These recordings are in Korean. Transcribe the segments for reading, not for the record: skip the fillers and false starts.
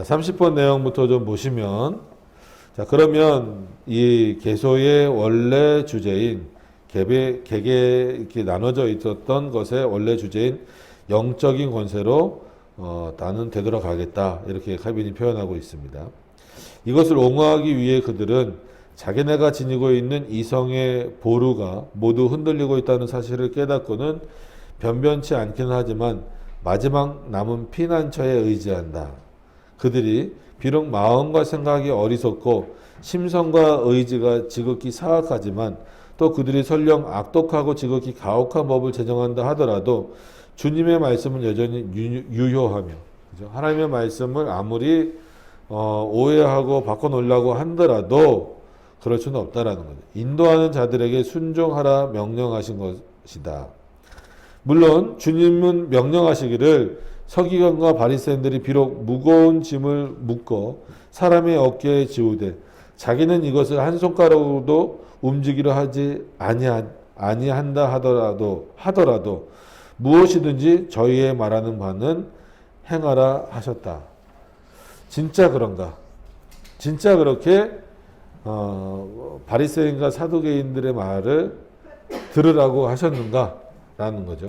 30번 내용부터 좀 보시면, 자, 그러면 이 계소의 원래 주제인 객에 이렇게 나눠져 있었던 것의 원래 주제인 영적인 권세로 나는 되돌아가겠다, 이렇게 칼빈이 표현하고 있습니다. 이것을 옹호하기 위해 그들은 자기네가 지니고 있는 이성의 보루가 모두 흔들리고 있다는 사실을 깨닫고는 변변치 않기는 하지만 마지막 남은 피난처에 의지한다. 그들이 비록 마음과 생각이 어리석고 심성과 의지가 지극히 사악하지만 또 그들이 설령 악독하고 지극히 가혹한 법을 제정한다 하더라도 주님의 말씀은 여전히 유효하며, 그죠? 하나님의 말씀을 아무리 오해하고 바꿔놓으려고 한더라도 그럴 수는 없다라는 거죠. 인도하는 자들에게 순종하라 명령하신 것이다. 물론 주님은 명령하시기를 서기관과 바리새인들이 비록 무거운 짐을 묶어 사람의 어깨에 지우되 자기는 이것을 한 손가락으로도 움직이려 하지 아니한다 하더라도 무엇이든지 저희의 말하는 바는 행하라 하셨다. 진짜 그런가? 진짜 그렇게 바리새인과 사두개인들의 말을 들으라고 하셨는가? 라는 거죠.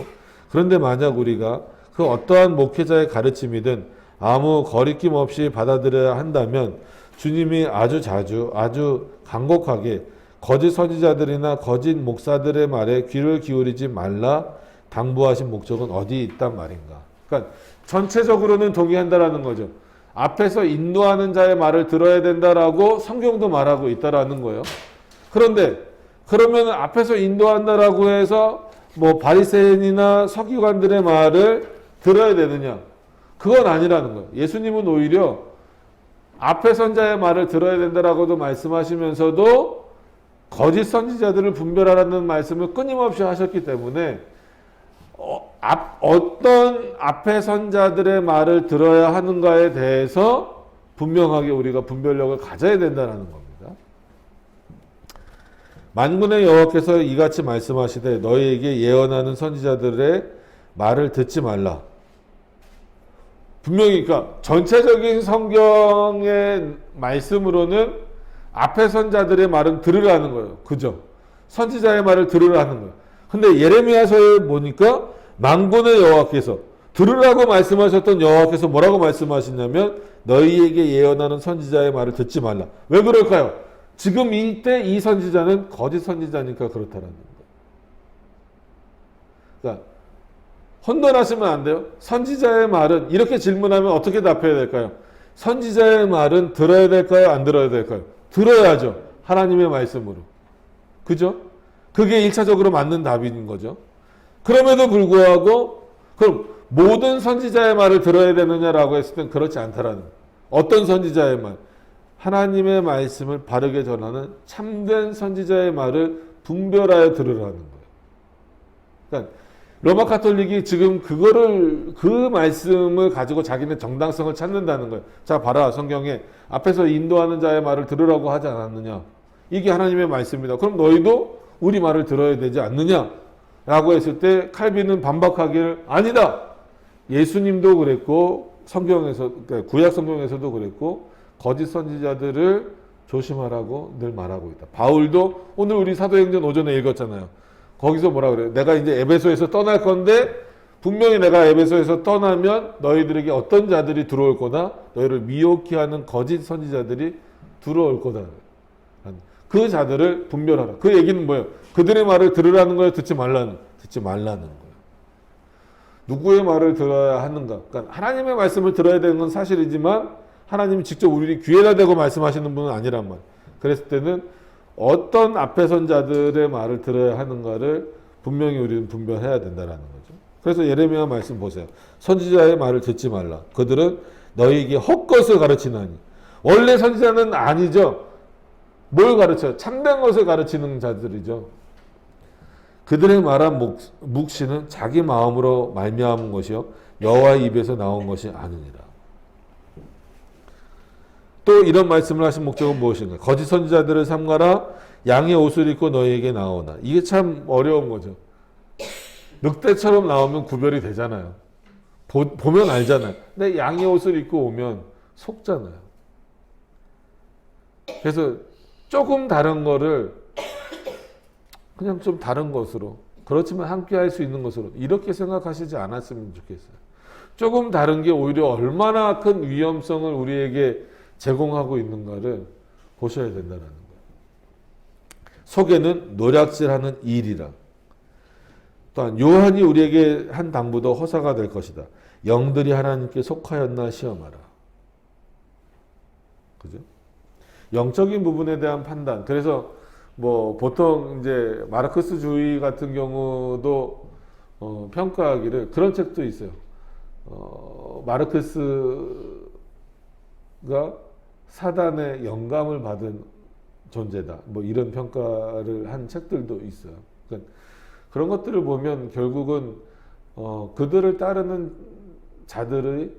그런데 만약 우리가 그 어떠한 목회자의 가르침이든 아무 거리낌 없이 받아들여야 한다면 주님이 아주 자주 아주 간곡하게 거짓 선지자들이나 거짓 목사들의 말에 귀를 기울이지 말라 당부하신 목적은 어디 있단 말인가. 그러니까 전체적으로는 동의한다라는 거죠. 앞에서 인도하는 자의 말을 들어야 된다라고 성경도 말하고 있다라는 거예요. 그런데 그러면 앞에서 인도한다라고 해서 뭐 바리새인이나 서기관들의 말을 들어야 되느냐? 그건 아니라는 거예요. 예수님은 오히려 앞에 선자의 말을 들어야 된다라고도 말씀하시면서도 거짓 선지자들을 분별하라는 말씀을 끊임없이 하셨기 때문에 어떤 앞에 선자들의 말을 들어야 하는가에 대해서 분명하게 우리가 분별력을 가져야 된다는 겁니다. 만군의 여호와께서 이같이 말씀하시되 너희에게 예언하는 선지자들의 말을 듣지 말라. 분명히 그러니까 전체적인 성경의 말씀으로는 앞에 선자들의 말은 들으라는 거예요. 그죠? 선지자의 말을 들으라는 거예요. 근데 예레미야서에 보니까 만군의 여호와께서 들으라고 말씀하셨던 여호와께서 뭐라고 말씀하시냐면 너희에게 예언하는 선지자의 말을 듣지 말라. 왜 그럴까요? 지금 이때 이 선지자는 거짓 선지자니까 그렇다는 거예요. 그러니까 혼돈하시면 안 돼요. 선지자의 말은 이렇게 질문하면 어떻게 답해야 될까요? 선지자의 말은 들어야 될까요? 안 들어야 될까요? 들어야죠. 하나님의 말씀으로. 그죠? 그게 1차적으로 맞는 답인 거죠. 그럼에도 불구하고 그럼 모든 선지자의 말을 들어야 되느냐라고 했을 땐 그렇지 않다라는 거예요. 어떤 선지자의 말? 하나님의 말씀을 바르게 전하는 참된 선지자의 말을 분별하여 들으라는 거예요. 그러니까 로마 카톨릭이 지금 그 말씀을 가지고 자기네 정당성을 찾는다는 거예요. 자, 봐라. 성경에 앞에서 인도하는 자의 말을 들으라고 하지 않았느냐. 이게 하나님의 말씀이다. 그럼 너희도 우리 말을 들어야 되지 않느냐? 라고 했을 때 칼빈은 반박하기를 아니다. 예수님도 그랬고 성경에서 그러니까 구약 성경에서도 그랬고 거짓 선지자들을 조심하라고 늘 말하고 있다. 바울도 오늘 우리 사도행전 오전에 읽었잖아요. 거기서 뭐라 그래요? 내가 이제 에베소에서 떠날 건데 분명히 내가 에베소에서 떠나면 너희들에게 어떤 자들이 들어올 거다. 너희를 미혹히 하는 거짓 선지자들이 들어올 거다. 그 자들을 분별하라. 그 얘기는 뭐예요? 그들의 말을 들으라는 거예요? 듣지 말라는 거예요. 누구의 말을 들어야 하는가? 그러니까 하나님의 말씀을 들어야 되는 건 사실이지만 하나님이 직접 우리 귀에다 대고 말씀하시는 분은 아니란 말. 그랬을 때는 어떤 앞에 선자들의 말을 들어야 하는가를 분명히 우리는 분별해야 된다는 거죠. 그래서 예레미야 말씀 보세요. 선지자의 말을 듣지 말라. 그들은 너희에게 헛것을 가르치나니. 원래 선지자는 아니죠. 뭘 가르쳐요? 참된 것을 가르치는 자들이죠. 그들의 말한 묵시는 자기 마음으로 말미암은 것이요 여호와의 입에서 나온 것이 아니니라. 또 이런 말씀을 하신 목적은 무엇인가? 거짓 선지자들을 삼가라. 양의 옷을 입고 너희에게 나오나. 이게 참 어려운 거죠. 늑대처럼 나오면 구별이 되잖아요. 보면 알잖아요. 근데 양의 옷을 입고 오면 속잖아요. 그래서 조금 다른 거를 그냥 좀 다른 것으로, 그렇지만 함께 할 수 있는 것으로 이렇게 생각하시지 않았으면 좋겠어요. 조금 다른 게 오히려 얼마나 큰 위험성을 우리에게 제공하고 있는가를 보셔야 된다는 거예요. 속에는 노략질하는 일이라. 또한 요한이 우리에게 한 당부도 허사가 될 것이다. 영들이 하나님께 속하였나 시험하라. 그죠? 영적인 부분에 대한 판단. 그래서 뭐 보통 이제 마르크스주의 같은 경우도 평가하기를 그런 책도 있어요. 마르크스가 사단의 영감을 받은 존재다. 뭐 이런 평가를 한 책들도 있어요. 그러니까 그런 것들을 보면 결국은 그들을 따르는 자들의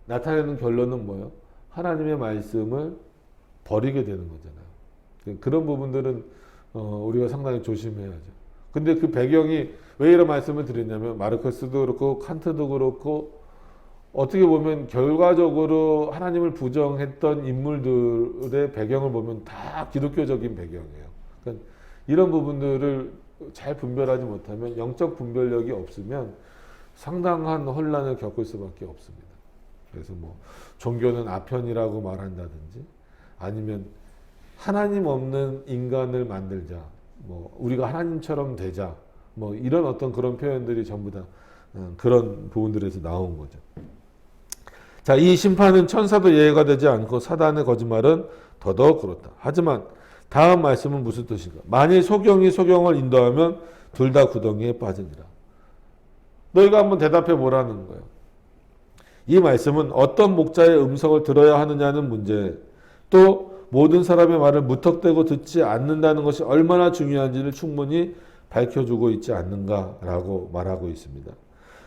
나타내는 결론은 뭐예요? 하나님의 말씀을 버리게 되는 거잖아요. 그런 부분들은 우리가 상당히 조심해야죠. 근데 그 배경이 왜 이런 말씀을 드렸냐면 마르크스도 그렇고 칸트도 그렇고 어떻게 보면 결과적으로 하나님을 부정했던 인물들의 배경을 보면 다 기독교적인 배경이에요. 그러니까 이런 부분들을 잘 분별하지 못하면, 영적 분별력이 없으면 상당한 혼란을 겪을 수밖에 없습니다. 그래서 뭐 종교는 아편이라고 말한다든지, 아니면 하나님 없는 인간을 만들자, 뭐 우리가 하나님처럼 되자, 뭐 이런 어떤 그런 표현들이 전부 다 그런 부분들에서 나온 거죠. 자, 이 심판은 천사도 예외가 되지 않고 사단의 거짓말은 더더욱 그렇다. 하지만 다음 말씀은 무슨 뜻인가? 만일 소경이 소경을 인도하면 둘 다 구덩이에 빠지니라. 너희가 한번 대답해 보라는 거예요. 이 말씀은 어떤 목자의 음성을 들어야 하느냐는 문제, 또 모든 사람의 말을 무턱대고 듣지 않는다는 것이 얼마나 중요한지를 충분히 밝혀주고 있지 않는가라고 말하고 있습니다.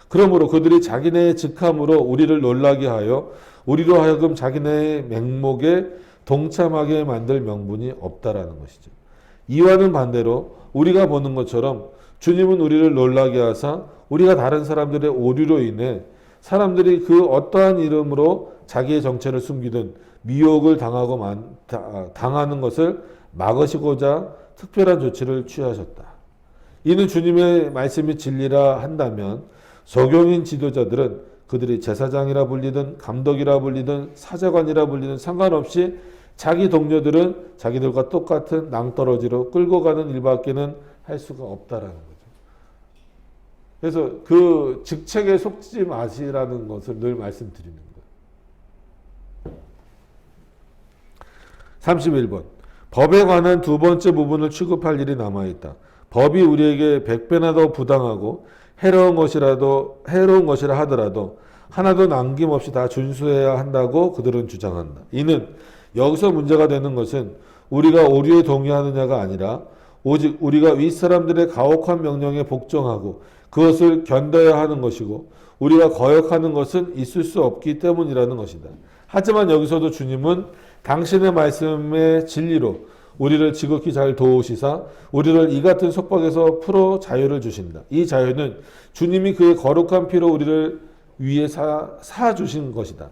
그러므로 그들이 자기네의 직함으로 우리를 놀라게 하여 우리로 하여금 자기네의 맹목에 동참하게 만들 명분이 없다라는 것이죠. 이와는 반대로 우리가 보는 것처럼 주님은 우리를 놀라게 하사 우리가 다른 사람들의 오류로 인해 사람들이 그 어떠한 이름으로 자기의 정체를 숨기든 미혹을 당하는 것을 막으시고자 특별한 조치를 취하셨다. 이는 주님의 말씀이 진리라 한다면 소경인 지도자들은 그들이 제사장이라 불리든 감독이라 불리든 사제관이라 불리든 상관없이 자기 동료들은 자기들과 똑같은 낭떠러지로 끌고 가는 일밖에는 할 수가 없다라는 거죠. 그래서 그 직책에 속지 마시라는 것을 늘 말씀드리는 거예요. 31번. 법에 관한 두 번째 부분을 취급할 일이 남아있다. 법이 우리에게 100배나 더 부당하고 해로운 것이라 하더라도 하나도 남김없이 다 준수해야 한다고 그들은 주장한다. 이는 여기서 문제가 되는 것은 우리가 오류에 동의하느냐가 아니라 오직 우리가 윗사람들의 가혹한 명령에 복종하고 그것을 견뎌야 하는 것이고 우리가 거역하는 것은 있을 수 없기 때문이라는 것이다. 하지만 여기서도 주님은 당신의 말씀의 진리로 우리를 지극히 잘 도우시사 우리를 이 같은 속박에서 풀어 자유를 주신다. 이 자유는 주님이 그의 거룩한 피로 우리를 위해 사 주신 것이다.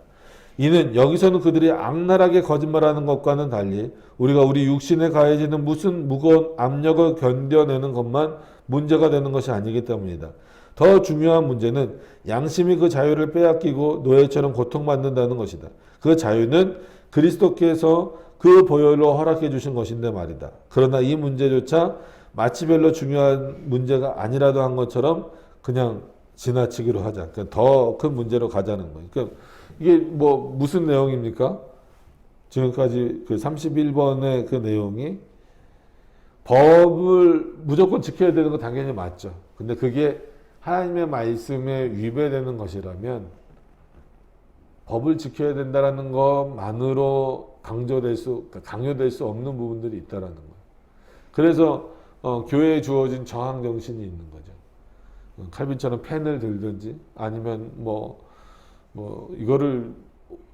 이는 여기서는 그들이 악랄하게 거짓말하는 것과는 달리 우리가 우리 육신에 가해지는 무슨 무거운 압력을 견뎌내는 것만 문제가 되는 것이 아니기 때문이다. 더 중요한 문제는 양심이 그 자유를 빼앗기고 노예처럼 고통받는다는 것이다. 그 자유는 그리스도께서 그 보혈로 허락해 주신 것인데 말이다. 그러나 이 문제조차 마치 별로 중요한 문제가 아니라도 한 것처럼 그냥 지나치기로 하자. 그러니까 더 큰 문제로 가자는 거예요. 그러니까 이게 뭐 무슨 내용입니까? 지금까지 그 31번의 그 내용이 법을 무조건 지켜야 되는 거 당연히 맞죠. 근데 그게 하나님의 말씀에 위배되는 것이라면 법을 지켜야 된다는 것만으로 강요될 수 없는 부분들이 있다라는 거예요. 그래서 교회에 주어진 저항 정신이 있는 거죠. 칼빈처럼 펜을 들든지 아니면 뭐 이거를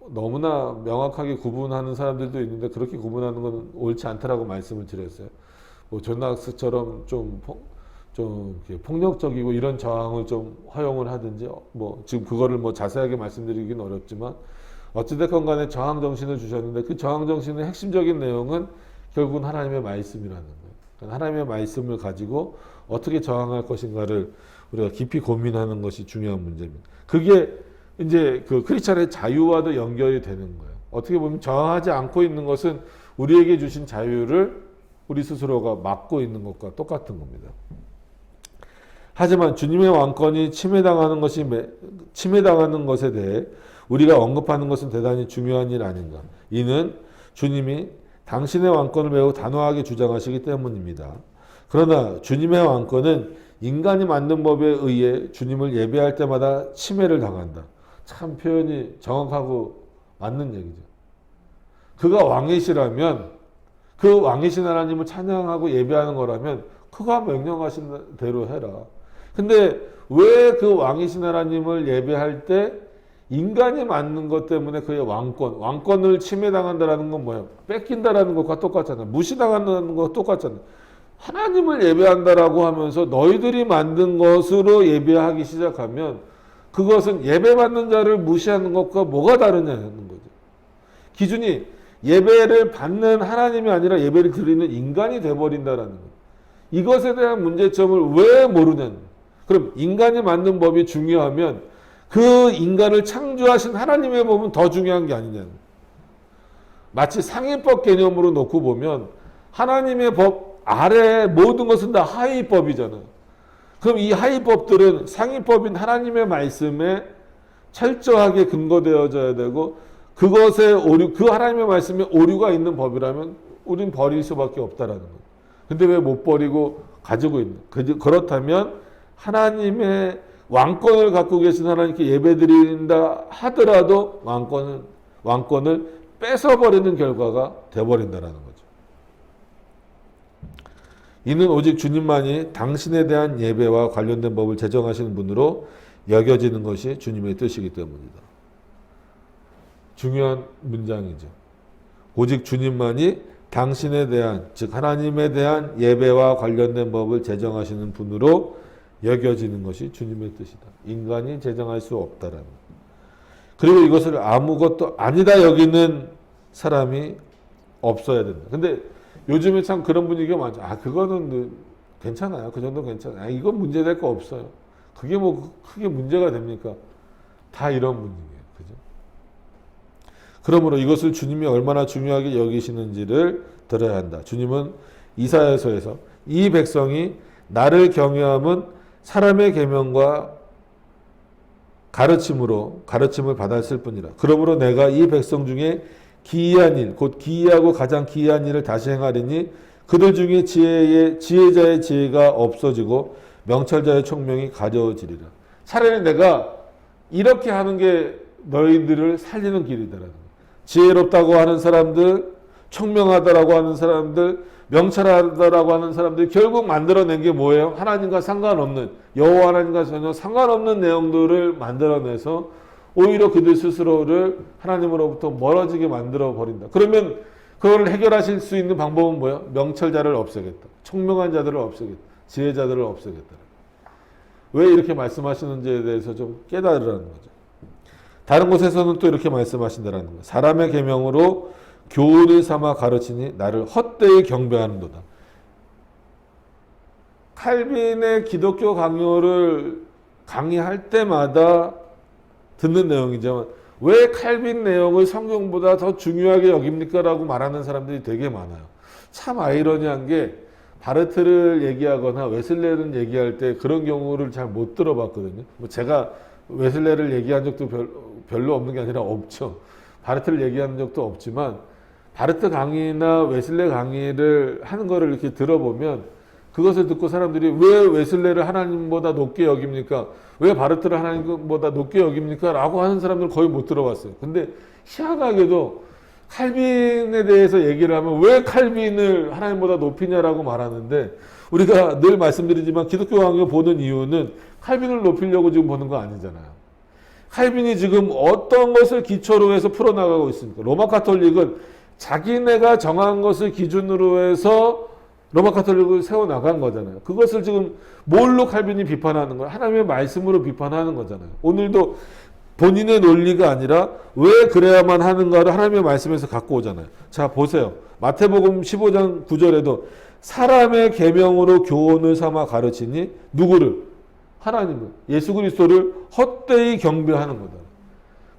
너무나 명확하게 구분하는 사람들도 있는데 그렇게 구분하는 건 옳지 않다라고 말씀을 드렸어요. 뭐 존 낙스처럼 좀 폭력적이고 이런 저항을 좀 허용을 하든지 뭐 지금 그거를 뭐 자세하게 말씀드리긴 어렵지만 어찌됐건 간에 저항정신을 주셨는데 그 저항정신의 핵심적인 내용은 결국은 하나님의 말씀이라는 거예요. 그러니까 하나님의 말씀을 가지고 어떻게 저항할 것인가를 우리가 깊이 고민하는 것이 중요한 문제입니다. 그게 이제 그 크리스찬의 자유와도 연결이 되는 거예요. 어떻게 보면 저항하지 않고 있는 것은 우리에게 주신 자유를 우리 스스로가 막고 있는 것과 똑같은 겁니다. 하지만 주님의 왕권이 침해당하는 것에 대해 우리가 언급하는 것은 대단히 중요한 일 아닌가. 이는 주님이 당신의 왕권을 매우 단호하게 주장하시기 때문입니다. 그러나 주님의 왕권은 인간이 만든 법에 의해 주님을 예배할 때마다 침해를 당한다. 참 표현이 정확하고 맞는 얘기죠. 그가 왕이시라면 그 왕이신 하나님을 찬양하고 예배하는 거라면 그가 명령하신 대로 해라. 근데 왜 그 왕이신 하나님을 예배할 때 인간이 만든 것 때문에 그의 왕권을 침해당한다라는 건 뭐예요? 뺏긴다라는 것과 똑같잖아요. 무시당한다는 것과 똑같잖아요. 하나님을 예배한다라고 하면서 너희들이 만든 것으로 예배하기 시작하면 그것은 예배받는 자를 무시하는 것과 뭐가 다르냐는 거죠. 기준이 예배를 받는 하나님이 아니라 예배를 드리는 인간이 돼버린다라는 거예요. 이것에 대한 문제점을 왜 모르냐는 거예요. 그럼 인간이 만든 법이 중요하면 그 인간을 창조하신 하나님의 법은 더 중요한 게 아니냐는 거예요. 마치 상위법 개념으로 놓고 보면 하나님의 법 아래 모든 것은 다 하위법이잖아요. 그럼 이 하위법들은 상위법인 하나님의 말씀에 철저하게 근거되어져야 되고 그것에 그 하나님의 말씀에 오류가 있는 법이라면 우린 버릴 수밖에 없다라는 거예요. 근데 왜 못 버리고 가지고 있는? 그렇다면 하나님의 왕권을 갖고 계신 하나님께 예배드린다 하더라도 왕권을 뺏어버리는 결과가 되어버린다는 거죠. 이는 오직 주님만이 당신에 대한 예배와 관련된 법을 제정하시는 분으로 여겨지는 것이 주님의 뜻이기 때문이다. 중요한 문장이죠. 오직 주님만이 당신에 대한, 즉 하나님에 대한 예배와 관련된 법을 제정하시는 분으로 여겨지는 것이 주님의 뜻이다. 인간이 제정할 수 없다라는 것. 그리고 이것을 아무것도 아니다 여기는 사람이 없어야 된다. 근데 요즘에 참 그런 분위기가 많죠. 그거는 괜찮아요. 그 정도 괜찮아요. 이건 문제될 거 없어요. 그게 뭐 크게 문제가 됩니까? 다 이런 분위기예요. 그죠? 그러므로 이것을 주님이 얼마나 중요하게 여기시는지를 들어야 한다. 주님은 이사야서에서 이 백성이 나를 경외함은 사람의 계명과 가르침을 받았을 뿐이라. 그러므로 내가 이 백성 중에 기이한 일, 곧 기이하고 가장 기이한 일을 다시 행하리니 그들 중에 지혜자의 지혜가 없어지고 명철자의 총명이 가려지리라. 차라리 내가 이렇게 하는 게 너희들을 살리는 길이다라는 거예요. 지혜롭다고 하는 사람들, 총명하다라고 하는 사람들, 명철하다라고 하는 사람들이 결국 만들어낸 게 뭐예요? 하나님과 상관없는, 여호와 하나님과 전혀 상관없는 내용들을 만들어내서 오히려 그들 스스로를 하나님으로부터 멀어지게 만들어 버린다. 그러면 그걸 해결하실 수 있는 방법은 뭐예요? 명철자를 없애겠다. 총명한 자들을 없애겠다. 지혜자들을 없애겠다. 왜 이렇게 말씀하시는지에 대해서 좀 깨달으라는 거죠. 다른 곳에서는 또 이렇게 말씀하신다는 거예요. 사람의 계명으로 교훈을 삼아 가르치니 나를 헛되이 경배하는도다. 칼빈의 기독교 강요를 강의할 때마다 듣는 내용이지만 왜 칼빈 내용을 성경보다 더 중요하게 여깁니까? 라고 말하는 사람들이 되게 많아요. 참 아이러니한 게 바르트를 얘기하거나 웨슬레를 얘기할 때 그런 경우를 잘 못 들어봤거든요. 제가 웨슬레를 얘기한 적도 별로 없는 게 아니라 없죠. 바르트를 얘기한 적도 없지만 바르트 강의나 웨슬레 강의를 하는 거를 이렇게 들어보면 그것을 듣고 사람들이 왜 웨슬레를 하나님보다 높게 여깁니까? 왜 바르트를 하나님보다 높게 여깁니까? 라고 하는 사람들 거의 못 들어봤어요. 근데 희한하게도 칼빈에 대해서 얘기를 하면 왜 칼빈을 하나님보다 높이냐라고 말하는데 우리가 늘 말씀드리지만 기독교 강요 보는 이유는 칼빈을 높이려고 지금 보는 거 아니잖아요. 칼빈이 지금 어떤 것을 기초로 해서 풀어나가고 있습니까? 로마 가톨릭은 자기네가 정한 것을 기준으로 해서 로마 가톨릭을 세워나간 거잖아요. 그것을 지금 뭘로 칼빈이 비판하는 거예요? 하나님의 말씀으로 비판하는 거잖아요. 오늘도 본인의 논리가 아니라 왜 그래야만 하는가를 하나님의 말씀에서 갖고 오잖아요. 자, 보세요. 마태복음 15장 9절에도 사람의 계명으로 교훈을 삼아 가르치니 누구를? 하나님을, 예수 그리스도를 헛되이 경배하는 거다.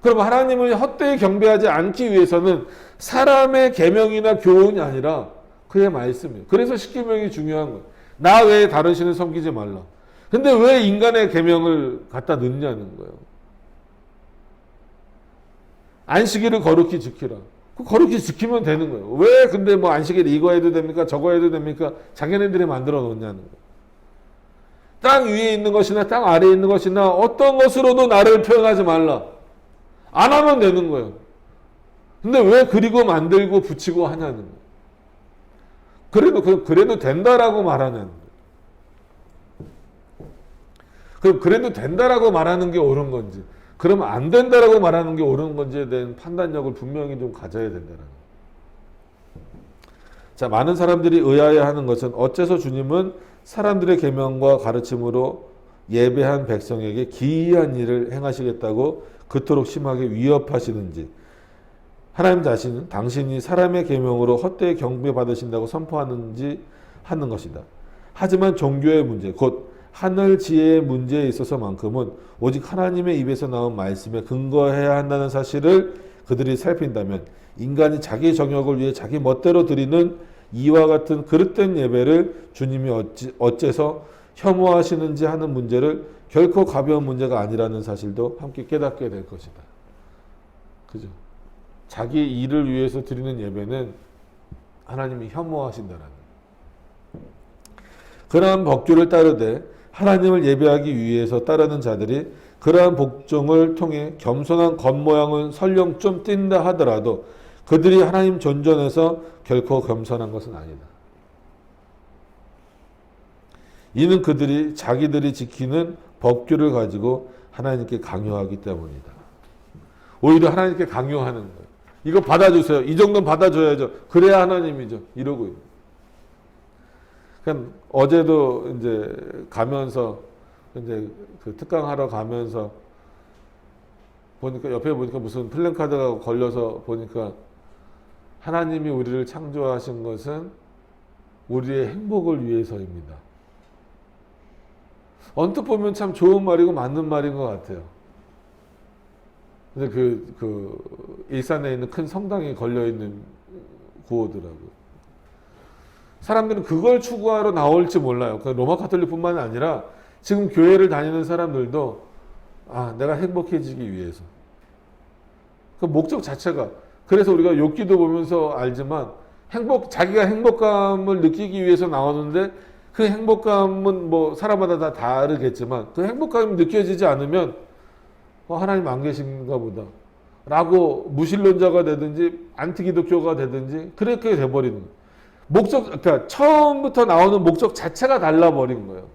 그럼 하나님을 헛되이 경배하지 않기 위해서는 사람의 계명이나 교훈이 아니라 그의 말씀이에요. 그래서 십계명이 중요한 거예요. 나 외에 다른 신을 섬기지 말라. 근데 왜 인간의 계명을 갖다 넣냐는 거예요. 안식일을 거룩히 지키라. 거룩히 지키면 되는 거예요. 왜 근데 뭐 안식일 이거 해도 됩니까? 저거 해도 됩니까? 자기네들이 만들어 놓냐는 거예요. 땅 위에 있는 것이나 땅 아래에 있는 것이나 어떤 것으로도 나를 표현하지 말라. 안 하면 되는 거예요. 근데 왜 그리고 만들고 붙이고 하냐는 거예요. 그래도 된다라고 말하냐는 거예요. 그럼 그래도 된다라고 말하는 게 옳은 건지, 그러면 안 된다라고 말하는 게 옳은 건지에 대한 판단력을 분명히 좀 가져야 된다는 거예요. 자, 많은 사람들이 의아해하는 것은 어째서 주님은 사람들의 계명과 가르침으로 예배한 백성에게 기이한 일을 행하시겠다고 그토록 심하게 위협하시는지, 하나님 자신은 당신이 사람의 계명으로 헛되이 경배받으신다고 선포하는지 하는 것이다. 하지만 종교의 문제, 곧 하늘 지혜의 문제에 있어서만큼은 오직 하나님의 입에서 나온 말씀에 근거해야 한다는 사실을 그들이 살핀다면 인간이 자기 정욕을 위해 자기 멋대로 드리는 이와 같은 그릇된 예배를 주님이 어째서 혐오하시는지 하는 문제를 결코 가벼운 문제가 아니라는 사실도 함께 깨닫게 될 것이다. 그죠? 자기 일을 위해서 드리는 예배는 하나님이 혐오하신다라는. 그러한 법규를 따르되 하나님을 예배하기 위해서 따르는 자들이 그러한 복종을 통해 겸손한 겉모양은 설령 좀 띈다 하더라도 그들이 하나님 존전에서 결코 겸손한 것은 아니다. 이는 그들이 자기들이 지키는 법규를 가지고 하나님께 강요하기 때문이다. 오히려 하나님께 강요하는 거예요. 이거 받아주세요. 이 정도는 받아줘야죠. 그래야 하나님이죠. 이러고 있는. 그러니까 어제도 이제 가면서 이제 그 특강하러 가면서 보니까 옆에 보니까 무슨 플랜카드가 걸려서 보니까 하나님이 우리를 창조하신 것은 우리의 행복을 위해서입니다. 언뜻 보면 참 좋은 말이고 맞는 말인 것 같아요. 근데 그 일산에 있는 큰 성당에 걸려있는 구호더라고요. 사람들은 그걸 추구하러 나올지 몰라요. 로마 가톨릭뿐만 아니라 지금 교회를 다니는 사람들도 내가 행복해지기 위해서. 그 목적 자체가, 그래서 우리가 욥기도 보면서 알지만 자기가 행복감을 느끼기 위해서 나오는데 그 행복감은 뭐 사람마다 다 다르겠지만 그 행복감이 느껴지지 않으면 하나님 안 계신가 보다 라고 무신론자가 되든지 안티기독교가 되든지 그렇게 돼버리는 거예요. 그러니까 처음부터 나오는 목적 자체가 달라버린 거예요.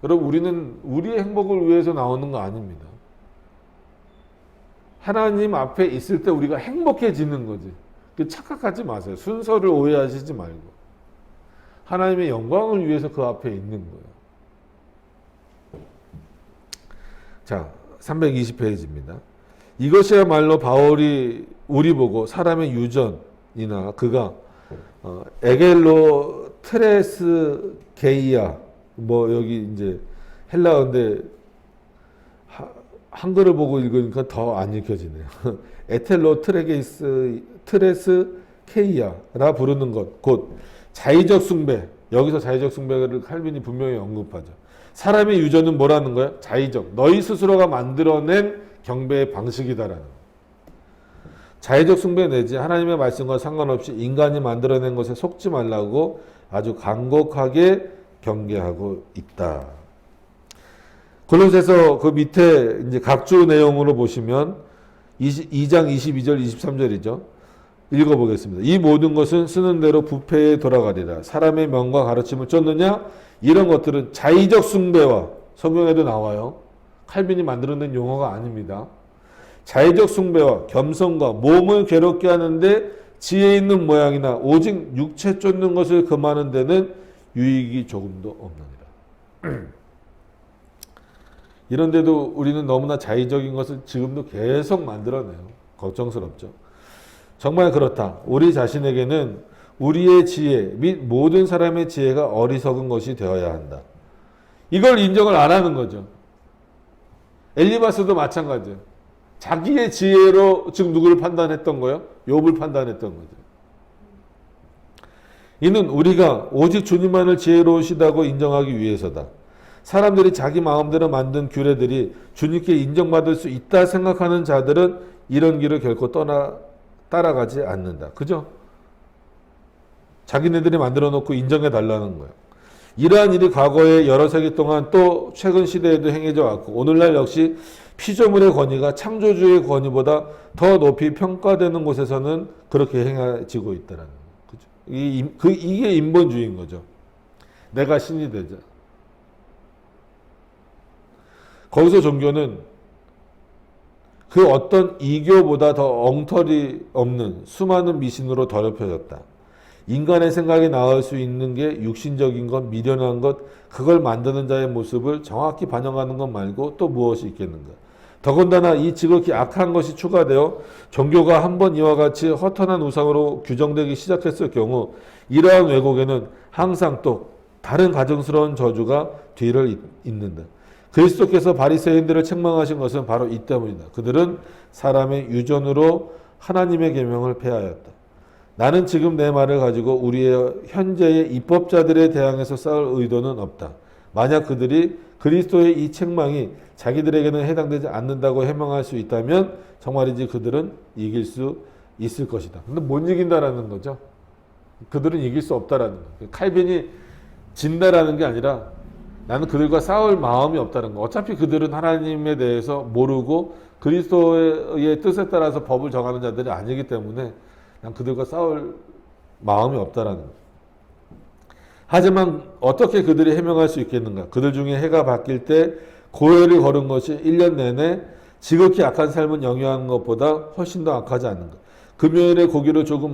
여러분, 우리는 우리의 행복을 위해서 나오는 거 아닙니다. 하나님 앞에 있을 때 우리가 행복해지는 거지. 착각하지 마세요. 순서를 오해하시지 말고. 하나님의 영광을 위해서 그 앞에 있는 거예요. 자, 320페이지입니다. 이것이야말로 바울이 우리 보고 사람의 유전이나 그가 에겔로 트레스 게이아, 뭐 여기 이제 헬라어인데 한글을 보고 읽으니까 더 안 읽혀지네요. 에텔로 트레스 케이아라 부르는 것, 곧 자의적 숭배. 여기서 자의적 숭배를 칼빈이 분명히 언급하죠. 사람의 유전은 뭐라는 거예요? 자의적. 너희 스스로가 만들어낸 경배의 방식이다라는 거예요. 자의적 숭배 내지 하나님의 말씀과 상관없이 인간이 만들어낸 것에 속지 말라고 아주 간곡하게 경계하고 있다. 골로새서 그 밑에 이제 각주 내용으로 보시면 2장 22절 23절이죠. 읽어보겠습니다. 이 모든 것은 쓰는 대로 부패에 돌아가리라. 사람의 명과 가르침을 쫓느냐? 이런 것들은 자의적 숭배와, 성경에도 나와요. 칼빈이 만들어낸 용어가 아닙니다. 자의적 숭배와 겸손과 몸을 괴롭게 하는데 지혜 있는 모양이나 오직 육체 쫓는 것을 금하는 데는 유익이 조금도 없느니라. 이런데도 우리는 너무나 자의적인 것을 지금도 계속 만들어내요. 걱정스럽죠. 정말 그렇다. 우리 자신에게는 우리의 지혜 및 모든 사람의 지혜가 어리석은 것이 되어야 한다. 이걸 인정을 안 하는 거죠. 엘리바스도 마찬가지예요. 자기의 지혜로 지금 누구를 판단했던 거예요? 욥을 판단했던 거죠. 이는 우리가 오직 주님만을 지혜로우시다고 인정하기 위해서다. 사람들이 자기 마음대로 만든 규례들이 주님께 인정받을 수 있다 생각하는 자들은 이런 길을 결코 따라가지 않는다. 그죠? 자기네들이 만들어 놓고 인정해 달라는 거예요. 이러한 일이 과거에 여러 세기 동안 또 최근 시대에도 행해져 왔고 오늘날 역시 피조물의 권위가 창조주의 권위보다 더 높이 평가되는 곳에서는 그렇게 행해지고 있다는 거예요. 그죠? 이게 인본주의인 거죠. 내가 신이 되자. 거기서 종교는 그 어떤 이교보다 더 엉터리 없는 수많은 미신으로 더럽혀졌다. 인간의 생각이 나을 수 있는 게 육신적인 것, 미련한 것, 그걸 만드는 자의 모습을 정확히 반영하는 것 말고 또 무엇이 있겠는가. 더군다나 이 지극히 악한 것이 추가되어 종교가 한번 이와 같이 허탄한 우상으로 규정되기 시작했을 경우 이러한 왜곡에는 항상 또 다른 가증스러운 저주가 뒤를 잇는다. 그리스도께서 바리새인들을 책망하신 것은 바로 이 때문이다. 그들은 사람의 유전으로 하나님의 계명을 폐하였다. 나는 지금 내 말을 가지고 우리의 현재의 입법자들에 대항해서 싸울 의도는 없다. 만약 그들이 그리스도의 이 책망이 자기들에게는 해당되지 않는다고 해명할 수 있다면 정말이지 그들은 이길 수 있을 것이다. 근데 못 이긴다라는 거죠. 그들은 이길 수 없다라는 거예요. 칼빈이 진다라는 게 아니라 나는 그들과 싸울 마음이 없다는 거. 어차피 그들은 하나님에 대해서 모르고 그리스도의 뜻에 따라서 법을 정하는 자들이 아니기 때문에 난 그들과 싸울 마음이 없다라는 거. 하지만 어떻게 그들이 해명할 수 있겠는가? 그들 중에 해가 바뀔 때 고해를 걸은 것이 1년 내내 지극히 악한 삶을 영위하는 것보다 훨씬 더 악하지 않는가? 금요일에 고기를 조금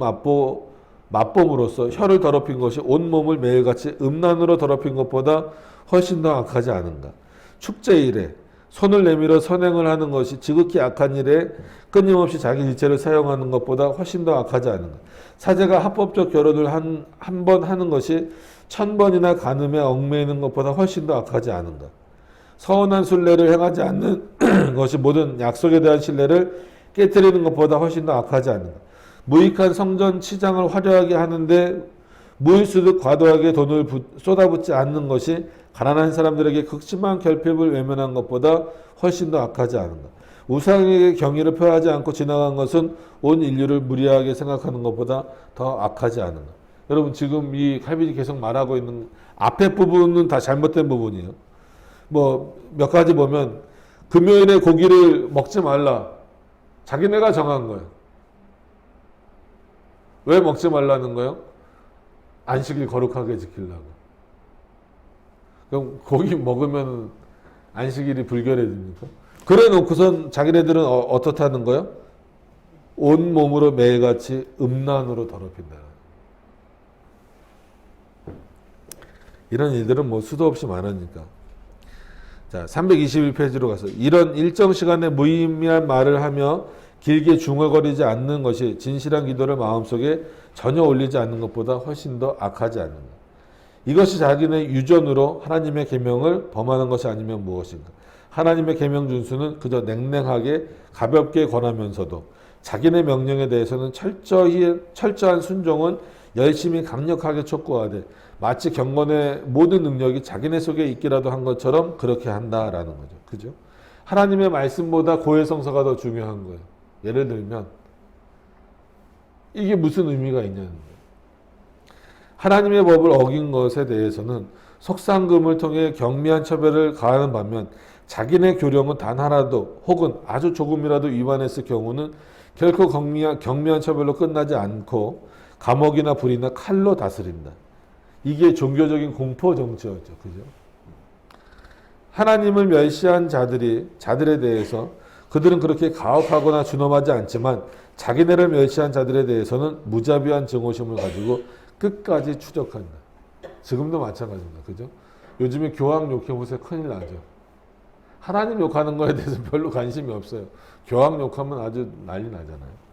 맛봄으로써 혀를 더럽힌 것이 온몸을 매일같이 음란으로 더럽힌 것보다 훨씬 더 악하지 않은가? 축제일에 손을 내밀어 선행을 하는 것이 지극히 악한 일에 끊임없이 자기 일체를 사용하는 것보다 훨씬 더 악하지 않은가? 사제가 합법적 결혼을 한 번 하는 것이 1000번이나 간음에 얽매이는 것보다 훨씬 더 악하지 않은가? 서운한 순례를 행하지 않는 것이 모든 약속에 대한 신뢰를 깨뜨리는 것보다 훨씬 더 악하지 않은가? 무익한 성전 치장을 화려하게 하는데 무일수득 과도하게 돈을 쏟아붓지 않는 것이 가난한 사람들에게 극심한 결핍을 외면한 것보다 훨씬 더 악하지 않은가? 우상에게 경의를 표하지 않고 지나간 것은 온 인류를 무리하게 생각하는 것보다 더 악하지 않은가? 여러분 지금 이 칼빈이 계속 말하고 있는 앞에 부분은 다 잘못된 부분이에요. 뭐 몇 가지 보면 금요일에 고기를 먹지 말라. 자기네가 정한 거예요. 왜 먹지 말라는 거예요? 안식일 거룩하게 지키려고. 그럼 고기 먹으면 안식일이 불결해집니까? 그래 놓고선 자기네들은 어떻다는 거예요? 온 몸으로 매일같이 음란으로 더럽힌다. 이런 일들은 뭐 수도 없이 많으니까. 자, 321페이지로 가서 이런 일정 시간에 무의미한 말을 하며 길게 중얼거리지 않는 것이 진실한 기도를 마음속에 전혀 올리지 않는 것보다 훨씬 더 악하지 않는가. 이것이 자기네 유전으로 하나님의 계명을 범하는 것이 아니면 무엇인가. 하나님의 계명 준수는 그저 냉랭하게 가볍게 권하면서도 자기네 명령에 대해서는 철저한 순종은 열심히 강력하게 촉구하되 마치 경건의 모든 능력이 자기네 속에 있기라도 한 것처럼 그렇게 한다라는 거죠. 그죠? 하나님의 말씀보다 고해성사가 더 중요한 거예요. 예를 들면 이게 무슨 의미가 있냐는 거예요. 하나님의 법을 어긴 것에 대해서는 속상금을 통해 경미한 처벌을 가하는 반면 자기네 교령은 단 하나도 혹은 아주 조금이라도 위반했을 경우는 결코 경미한 처벌로 끝나지 않고 감옥이나 불이나 칼로 다스린다. 이게 종교적인 공포 정치였죠. 그죠? 하나님을 멸시한 자들에 대해서 그들은 그렇게 가혹하거나 준엄하지 않지만 자기네를 멸시한 자들에 대해서는 무자비한 증오심을 가지고 끝까지 추적한다. 지금도 마찬가지입니다. 그죠? 요즘에 교황 욕해 보세요. 큰일 나죠. 하나님 욕하는 거에 대해서 별로 관심이 없어요. 교황 욕하면 아주 난리 나잖아요.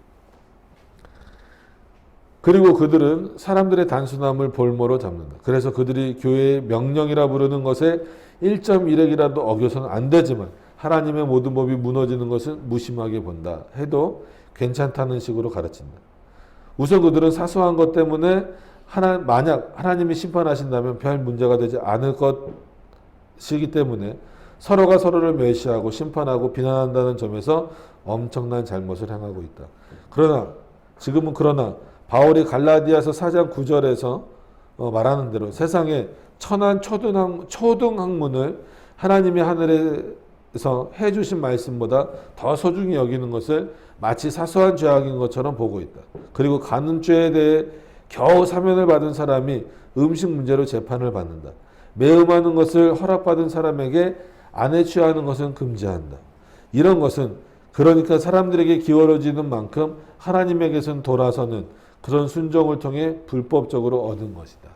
그리고 그들은 사람들의 단순함을 볼모로 잡는다. 그래서 그들이 교회의 명령이라 부르는 것에 1.1핵이라도 어겨서는 안 되지만 하나님의 모든 법이 무너지는 것은 무심하게 본다 해도 괜찮다는 식으로 가르친다. 우선 그들은 사소한 것 때문에 만약 하나님이 심판하신다면 별 문제가 되지 않을 것이기 때문에 서로가 서로를 멸시하고 심판하고 비난한다는 점에서 엄청난 잘못을 행하고 있다. 그러나 바울이 갈라디아서 4장 9절에서 말하는 대로 세상에 천한 초등학문을 하나님이 하늘에서 해주신 말씀보다 더 소중히 여기는 것을 마치 사소한 죄악인 것처럼 보고 있다. 그리고 간음죄에 대해 겨우 사면을 받은 사람이 음식 문제로 재판을 받는다. 매우 많은 것을 허락받은 사람에게 안에 취하는 것은 금지한다. 이런 것은 그러니까 사람들에게 기울어지는 만큼 하나님에게선 돌아서는 그런 순종을 통해 불법적으로 얻은 것이다.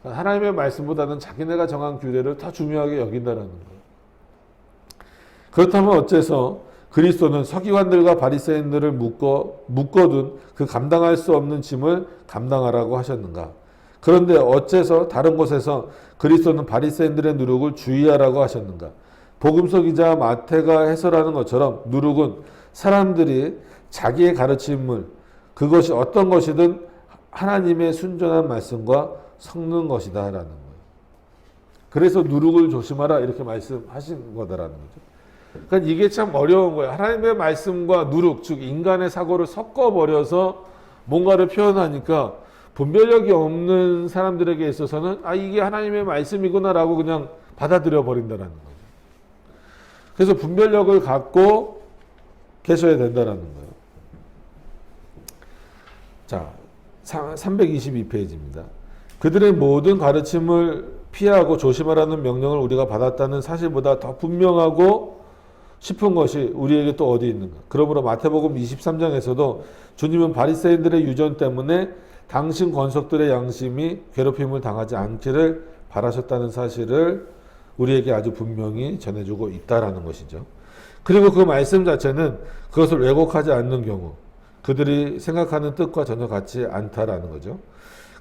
하나님의 말씀보다는 자기네가 정한 규례를 더 중요하게 여긴다는 거예요. 그렇다면 어째서 그리스도는 서기관들과 바리새인들을 묶어둔 그 감당할 수 없는 짐을 감당하라고 하셨는가? 그런데 어째서 다른 곳에서 그리스도는 바리새인들의 누룩을 주의하라고 하셨는가? 복음서 기자 마태가 해설하는 것처럼 누룩은 사람들이 자기의 가르침을 그것이 어떤 것이든 하나님의 순전한 말씀과 섞는 것이다 라는 거예요. 그래서 누룩을 조심하라 이렇게 말씀하신 거다라는 거죠. 그러니까 이게 참 어려운 거예요. 하나님의 말씀과 누룩, 즉 인간의 사고를 섞어버려서 뭔가를 표현하니까 분별력이 없는 사람들에게 있어서는 이게 하나님의 말씀이구나라고 그냥 받아들여 버린다라는 거죠. 그래서 분별력을 갖고 계셔야 된다라는 거예요. 자, 322페이지입니다. 그들의 모든 가르침을 피하고 조심하라는 명령을 우리가 받았다는 사실보다 더 분명하고 싶은 것이 우리에게 또 어디 있는가? 그러므로 마태복음 23장에서도 주님은 바리새인들의 유전 때문에 당신 권속들의 양심이 괴롭힘을 당하지 않기를 바라셨다는 사실을 우리에게 아주 분명히 전해주고 있다라는 것이죠. 그리고 그 말씀 자체는 그것을 왜곡하지 않는 경우 그들이 생각하는 뜻과 전혀 같지 않다라는 거죠.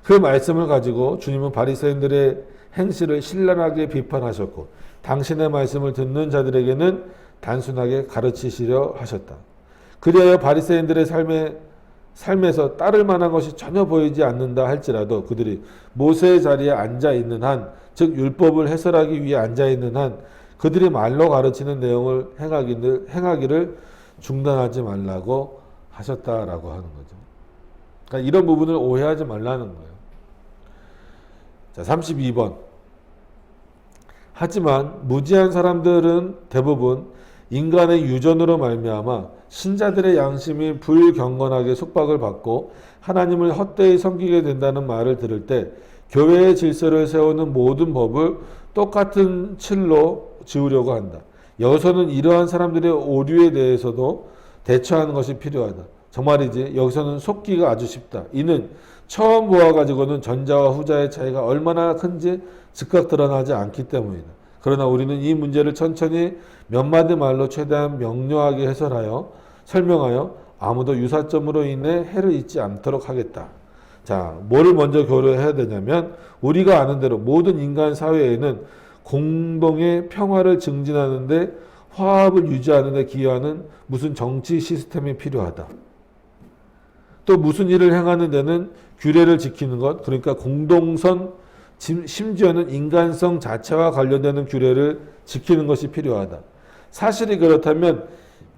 그 말씀을 가지고 주님은 바리새인들의 행실을 신랄하게 비판하셨고 당신의 말씀을 듣는 자들에게는 단순하게 가르치시려 하셨다. 그리하여 바리새인들의 삶에서 따를 만한 것이 전혀 보이지 않는다 할지라도 그들이 모세의 자리에 앉아 있는 한, 즉 율법을 해설하기 위해 앉아 있는 한 그들이 말로 가르치는 내용을 행하기를 중단하지 말라고 하셨다라고 하는 거죠. 그러니까 이런 부분을 오해하지 말라는 거예요. 자, 32번. 하지만 무지한 사람들은 대부분 인간의 유전으로 말미암아 신자들의 양심이 불경건하게 속박을 받고 하나님을 헛되이 섬기게 된다는 말을 들을 때 교회의 질서를 세우는 모든 법을 똑같은 칠로 지우려고 한다. 여기서는 이러한 사람들의 오류에 대해서도 대처하는 것이 필요하다. 정말이지 여기서는 속기가 아주 쉽다. 이는 처음 보아가지고는 전자와 후자의 차이가 얼마나 큰지 즉각 드러나지 않기 때문이다. 그러나 우리는 이 문제를 천천히 몇 마디 말로 최대한 명료하게 설명하여 아무도 유사점으로 인해 해를 입지 않도록 하겠다. 자, 뭐를 먼저 교류해야 되냐면 우리가 아는 대로 모든 인간 사회에는 공동의 평화를 증진하는데 화합을 유지하는 데 기여하는 무슨 정치 시스템이 필요하다. 또 무슨 일을 행하는 데는 규례를 지키는 것, 그러니까 공동선, 심지어는 인간성 자체와 관련되는 규례를 지키는 것이 필요하다. 사실이 그렇다면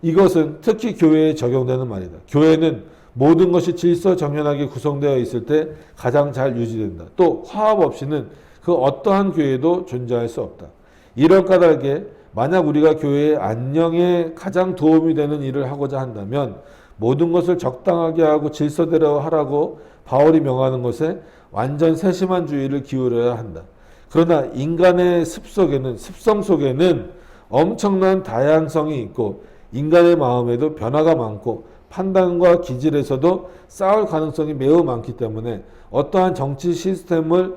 이것은 특히 교회에 적용되는 말이다. 교회는 모든 것이 질서정연하게 구성되어 있을 때 가장 잘 유지된다. 또 화합 없이는 그 어떠한 교회도 존재할 수 없다. 이런 까닭에 만약 우리가 교회의 안녕에 가장 도움이 되는 일을 하고자 한다면 모든 것을 적당하게 하고 질서대로 하라고 바울이 명하는 것에 완전 세심한 주의를 기울여야 한다. 그러나 인간의 습성 속에는 엄청난 다양성이 있고 인간의 마음에도 변화가 많고 판단과 기질에서도 싸울 가능성이 매우 많기 때문에 어떠한 정치 시스템을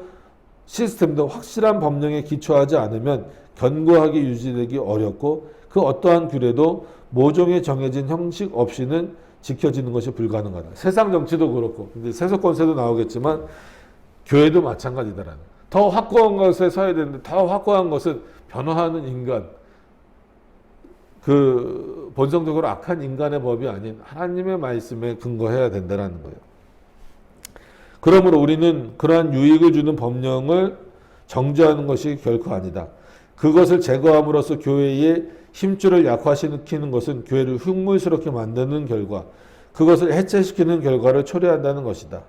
시스템도 확실한 법령에 기초하지 않으면 견고하게 유지되기 어렵고 그 어떠한 규례도 모종의 정해진 형식 없이는 지켜지는 것이 불가능하다. 세상 정치도 그렇고 이제 세속권세도 나오겠지만 교회도 마찬가지다라는. 더 확고한 것에 서야 되는데 더 확고한 것은 변화하는 인간, 그 본성적으로 악한 인간의 법이 아닌 하나님의 말씀에 근거해야 된다는 거예요. 그러므로 우리는 그러한 유익을 주는 법령을 정죄하는 것이 결코 아니다. 그것을 제거함으로써 교회의 힘줄을 약화시키는 것은 교회를 흉물스럽게 만드는 결과, 그것을 해체시키는 결과를 초래한다는 것이다.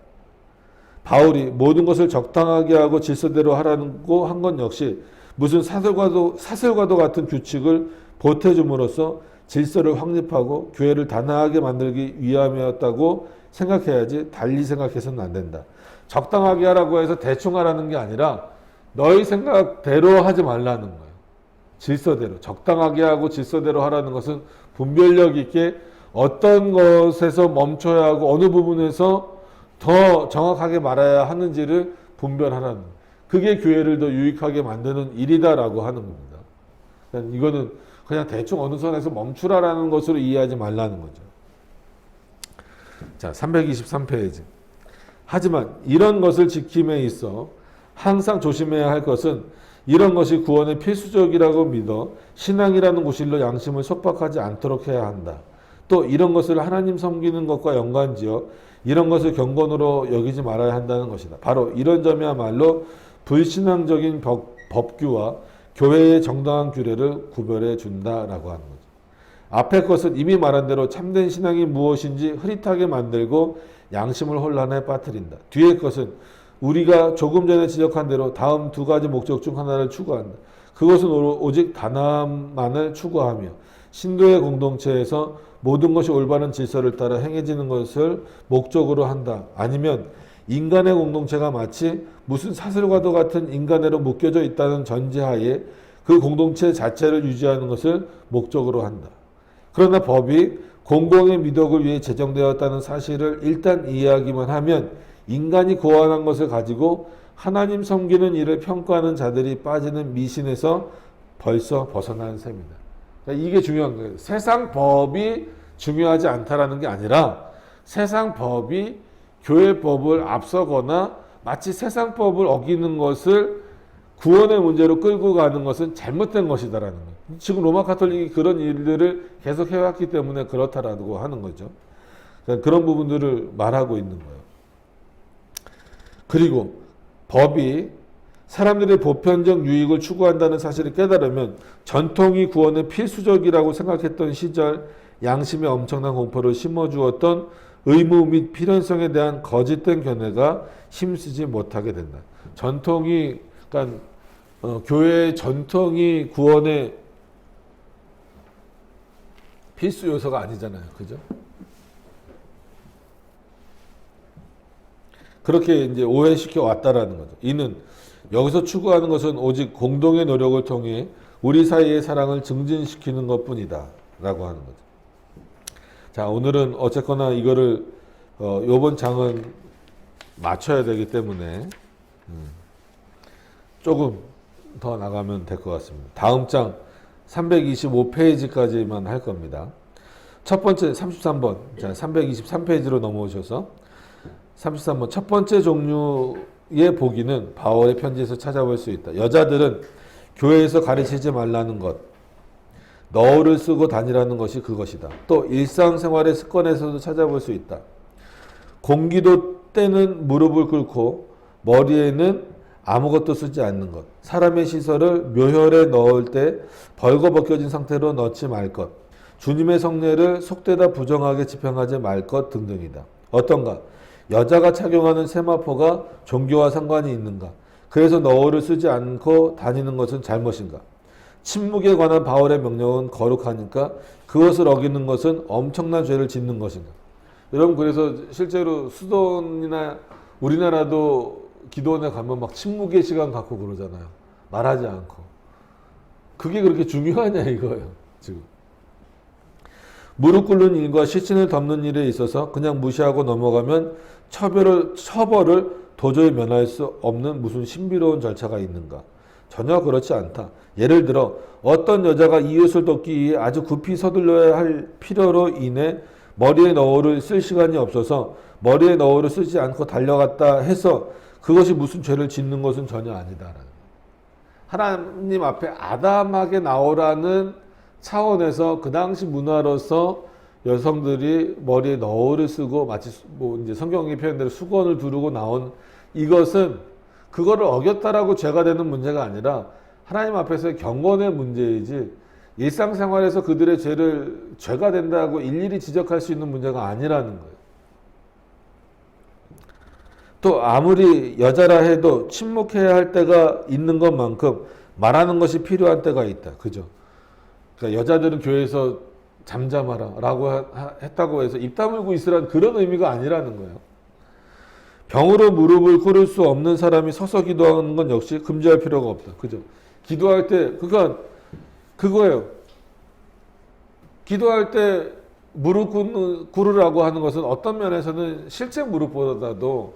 바울이 모든 것을 적당하게 하고 질서대로 하라고 한 건 역시 무슨 사슬과도 같은 규칙을 보태줌으로써 질서를 확립하고 교회를 단아하게 만들기 위함이었다고 생각해야지 달리 생각해서는 안 된다. 적당하게 하라고 해서 대충 하라는 게 아니라 너희 생각대로 하지 말라는 거예요. 질서대로. 적당하게 하고 질서대로 하라는 것은 분별력 있게 어떤 것에서 멈춰야 하고 어느 부분에서 더 정확하게 말해야 하는지를 분별하라는 거예요. 그게 교회를 더 유익하게 만드는 일이다라고 하는 겁니다. 그러니까 이거는 그냥 대충 어느 선에서 멈추라라는 것으로 이해하지 말라는 거죠. 자, 323페이지. 하지만 이런 것을 지킴에 있어 항상 조심해야 할 것은 이런 것이 구원의 필수적이라고 믿어 신앙이라는 구실로 양심을 속박하지 않도록 해야 한다. 또 이런 것을 하나님 섬기는 것과 연관지어 이런 것을 경건으로 여기지 말아야 한다는 것이다. 바로 이런 점이야말로 불신앙적인 법규와 교회의 정당한 규례를 구별해 준다라고 하는 거죠. 앞의 것은 이미 말한 대로 참된 신앙이 무엇인지 흐릿하게 만들고 양심을 혼란에 빠뜨린다. 뒤의 것은 우리가 조금 전에 지적한 대로 다음 두 가지 목적 중 하나를 추구한다. 그것은 오직 단함만을 추구하며 신도의 공동체에서 모든 것이 올바른 질서를 따라 행해지는 것을 목적으로 한다. 아니면 인간의 공동체가 마치 무슨 사슬과도 같은 인간애로 묶여져 있다는 전제하에 그 공동체 자체를 유지하는 것을 목적으로 한다. 그러나 법이 공공의 미덕을 위해 제정되었다는 사실을 일단 이해하기만 하면 인간이 고안한 것을 가지고 하나님 섬기는 일을 평가하는 자들이 빠지는 미신에서 벌써 벗어난 셈이다. 그러니까 이게 중요한 거예요. 세상 법이 중요하지 않다라는 게 아니라 세상 법이 교회 법을 앞서거나 마치 세상 법을 어기는 것을 구원의 문제로 끌고 가는 것은 잘못된 것이다라는 거예요. 지금 로마 가톨릭이 그런 일들을 계속 해왔기 때문에 그렇다라고 하는 거죠. 그러니까 그런 부분들을 말하고 있는 거예요. 그리고 법이 사람들의 보편적 유익을 추구한다는 사실을 깨달으면 전통이 구원의 필수적이라고 생각했던 시절 양심에 엄청난 공포를 심어주었던 의무 및 필연성에 대한 거짓된 견해가 힘쓰지 못하게 된다. 전통이 그러니까 교회의 전통이 구원의 필수 요소가 아니잖아요. 그죠? 그렇게 이제 오해시켜 왔다라는 거죠. 이는 여기서 추구하는 것은 오직 공동의 노력을 통해 우리 사이의 사랑을 증진시키는 것뿐이다 라고 하는 거죠. 자, 오늘은 어쨌거나 이거를 요번 장은 맞춰야 되기 때문에 조금 더 나가면 될 것 같습니다. 다음 장 325페이지까지만 할 겁니다. 첫 번째 33번, 자 323페이지로 넘어오셔서 33번 첫 번째 종류의 보기는 바울의 편지에서 찾아볼 수 있다. 여자들은 교회에서 가르치지 말라는 것, 너울을 쓰고 다니라는 것이 그것이다. 또 일상생활의 습관에서도 찾아볼 수 있다. 공기도 때는 무릎을 꿇고 머리에는 아무것도 쓰지 않는 것, 사람의 시설을 묘혈에 넣을 때 벌거벗겨진 상태로 넣지 말 것, 주님의 성례를 속되다 부정하게 집행하지 말 것 등등이다. 어떤가? 여자가 착용하는 세마포가 종교와 상관이 있는가? 그래서 너울을 쓰지 않고 다니는 것은 잘못인가? 침묵에 관한 바울의 명령은 거룩하니까 그것을 어기는 것은 엄청난 죄를 짓는 것인가? 여러분, 그래서 실제로 수도원이나 우리나라도 기도원에 가면 막 침묵의 시간 갖고 그러잖아요. 말하지 않고. 그게 그렇게 중요하냐 이거예요. 지금. 무릎 꿇는 일과 시신을 덮는 일에 있어서 그냥 무시하고 넘어가면 처벌을 도저히 면할 수 없는 무슨 신비로운 절차가 있는가? 전혀 그렇지 않다. 예를 들어 어떤 여자가 이웃을 돕기 위해 아주 급히 서둘러야 할 필요로 인해 머리에 너울을 쓸 시간이 없어서 머리에 너울을 쓰지 않고 달려갔다 해서 그것이 무슨 죄를 짓는 것은 전혀 아니다라는. 하나님 앞에 아담하게 나오라는 차원에서 그 당시 문화로서 여성들이 머리에 너울을 쓰고 마치 뭐 이제 성경의 표현대로 수건을 두르고 나온 이것은 그거를 어겼다라고 죄가 되는 문제가 아니라 하나님 앞에서의 경건의 문제이지 일상생활에서 그들의 죄를 죄가 된다고 일일이 지적할 수 있는 문제가 아니라는 거예요. 또 아무리 여자라 해도 침묵해야 할 때가 있는 것만큼 말하는 것이 필요한 때가 있다. 그죠? 그러니까 여자들은 교회에서 잠잠하라 라고 했다고 해서 입 다물고 있으라는 그런 의미가 아니라는 거예요. 병으로 무릎을 꿇을 수 없는 사람이 서서 기도하는 건 역시 금지할 필요가 없다. 그죠? 기도할 때, 그러니까 그거예요. 기도할 때 무릎 꿇으라고 하는 것은 어떤 면에서는 실제 무릎보다도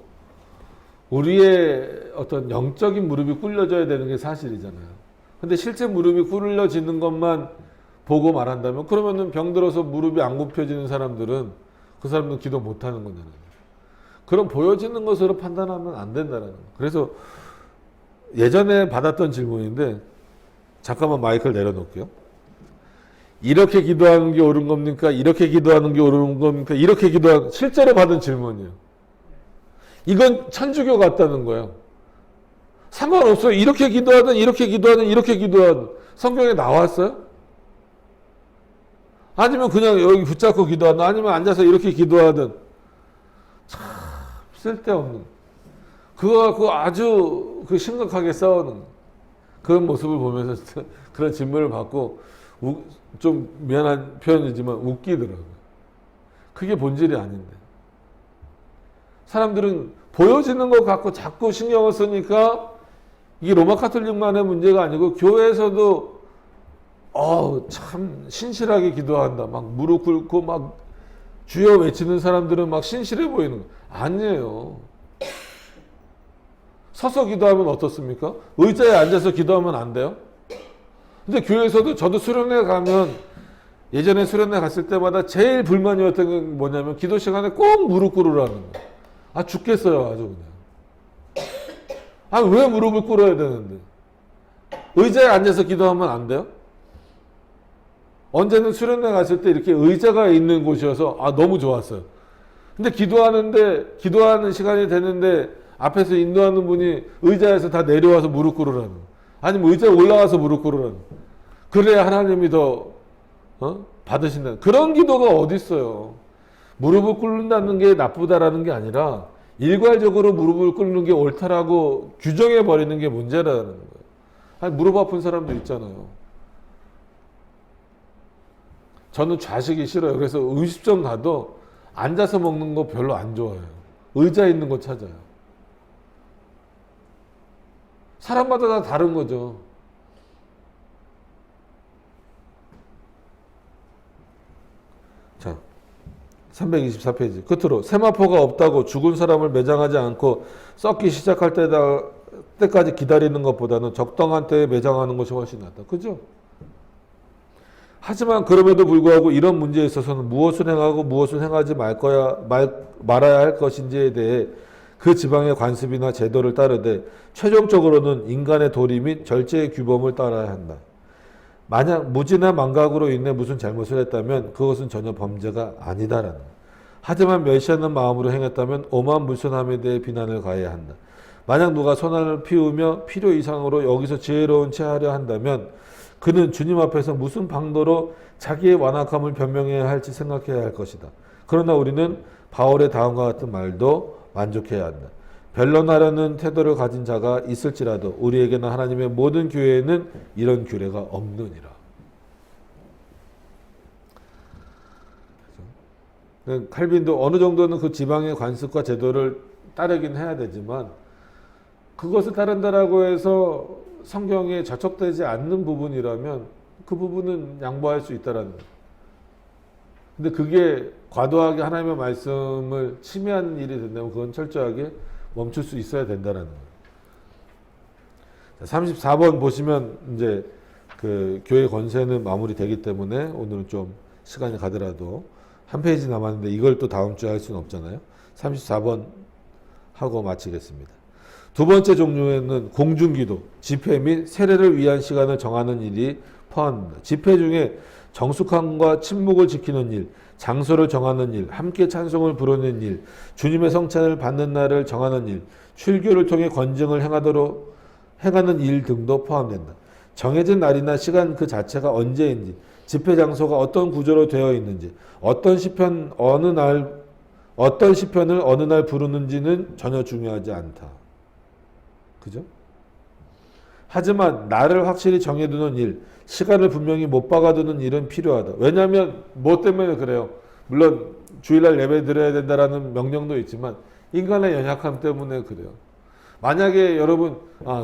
우리의 어떤 영적인 무릎이 꿇려져야 되는 게 사실이잖아요. 근데 실제 무릎이 꿇려지는 것만 보고 말한다면 그러면은 병들어서 무릎이 안 굽혀지는 사람들은 그 사람들은 기도 못하는 거잖아요. 그럼 보여지는 것으로 판단하면 안 된다는 거예요. 그래서 예전에 받았던 질문인데 잠깐만 마이크를 내려놓을게요. 이렇게 기도하는 게 옳은 겁니까? 이렇게 기도하는 게 옳은 겁니까? 이렇게 기도하는 실제로 받은 질문이에요. 이건 천주교 같다는 거예요. 상관없어요. 이렇게 기도하든 이렇게 기도하든 이렇게 기도하든 성경에 나왔어요? 아니면 그냥 여기 붙잡고 기도하든 아니면 앉아서 이렇게 기도하든 참 쓸데없는 그거 갖고 아주 그 심각하게 싸우는 그런 모습을 보면서 그런 질문을 받고 좀 미안한 표현이지만 웃기더라고요. 그게 본질이 아닌데 사람들은 보여지는 것 갖고 자꾸 신경을 쓰니까 이게 로마 카톨릭만의 문제가 아니고 교회에서도 참 신실하게 기도한다. 막 무릎 꿇고 막 주여 외치는 사람들은 막 신실해 보이는 거 아니에요. 서서 기도하면 어떻습니까? 의자에 앉아서 기도하면 안 돼요? 근데 교회에서도 저도 수련회 가면 예전에 수련회 갔을 때마다 제일 불만이었던 게 뭐냐면 기도 시간에 꼭 무릎 꿇으라는 거예요. 아 죽겠어요 아주 그냥. 아 왜 무릎을 꿇어야 되는데? 의자에 앉아서 기도하면 안 돼요? 언제는 수련회 갔을 때 이렇게 의자가 있는 곳이어서 너무 좋았어요. 근데 기도하는 시간이 되는데 앞에서 인도하는 분이 의자에서 다 내려와서 무릎 꿇으라는 거예요. 아니면 의자에 올라와서 무릎 꿇으라는 거예요. 그래야 하나님이 더 받으신다. 그런 기도가 어디 있어요? 무릎을 꿇는다는 게 나쁘다라는 게 아니라 일괄적으로 무릎을 꿇는 게 옳다라고 규정해 버리는 게 문제라는 거예요. 아니, 무릎 아픈 사람도 있잖아요. 저는 좌식이 싫어요. 그래서 음식점 가도 앉아서 먹는 거 별로 안 좋아해요. 의자 있는 거 찾아요. 사람마다 다 다른 거죠. 자, 324페이지 끝으로 세마포가 없다고 죽은 사람을 매장하지 않고 썩기 시작할 때까지 기다리는 것보다는 적당한 때에 매장하는 것이 훨씬 낫다. 그죠? 하지만 그럼에도 불구하고 이런 문제에 있어서는 무엇을 행하고 무엇을 행하지 말아야 할 것인지에 대해 그 지방의 관습이나 제도를 따르되 최종적으로는 인간의 도리 및 절제의 규범을 따라야 한다. 만약 무지나 망각으로 인해 무슨 잘못을 했다면 그것은 전혀 범죄가 아니다라는 거예요. 하지만 멸시하는 마음으로 행했다면 오만불선함에 대해 비난을 가해야 한다. 만약 누가 선악을 피우며 필요 이상으로 여기서 지혜로운 채 하려 한다면 그는 주님 앞에서 무슨 방도로 자기의 완악함을 변명해야 할지 생각해야 할 것이다. 그러나 우리는 바울의 다음과 같은 말도 만족해야 한다. 변론하려는 태도를 가진 자가 있을지라도 우리에게나 하나님의 모든 교회에는 이런 규례가 없느니라. 칼빈도 어느 정도는 그 지방의 관습과 제도를 따르긴 해야 되지만 그것을 따른다라고 해서 성경에 저촉되지 않는 부분이라면 그 부분은 양보할 수 있다라는 거예요. 근데 그게 과도하게 하나님의 말씀을 침해하는 일이 된다면 그건 철저하게 멈출 수 있어야 된다는 거예요. 34번 보시면 이제 그 교회 권세는 마무리되기 때문에 오늘은 좀 시간이 가더라도 한 페이지 남았는데 이걸 또 다음 주에 할 수는 없잖아요. 34번 하고 마치겠습니다. 두 번째 종류에는 공중기도, 집회 및 세례를 위한 시간을 정하는 일이 포함됩니다. 집회 중에 정숙함과 침묵을 지키는 일, 장소를 정하는 일, 함께 찬송을 부르는 일, 주님의 성찬을 받는 날을 정하는 일, 출교를 통해 건증을 행하는 일 등도 포함된다. 정해진 날이나 시간 그 자체가 언제인지, 집회 장소가 어떤 구조로 되어 있는지, 어떤 시편을 어느 날 부르는지는 전혀 중요하지 않다. 그죠? 하지만 날을 확실히 정해두는 일, 시간을 분명히 못 박아두는 일은 필요하다. 왜냐하면 뭐 때문에 그래요? 물론 주일날 예배 드려야 된다라는 명령도 있지만 인간의 연약함 때문에 그래요. 만약에 여러분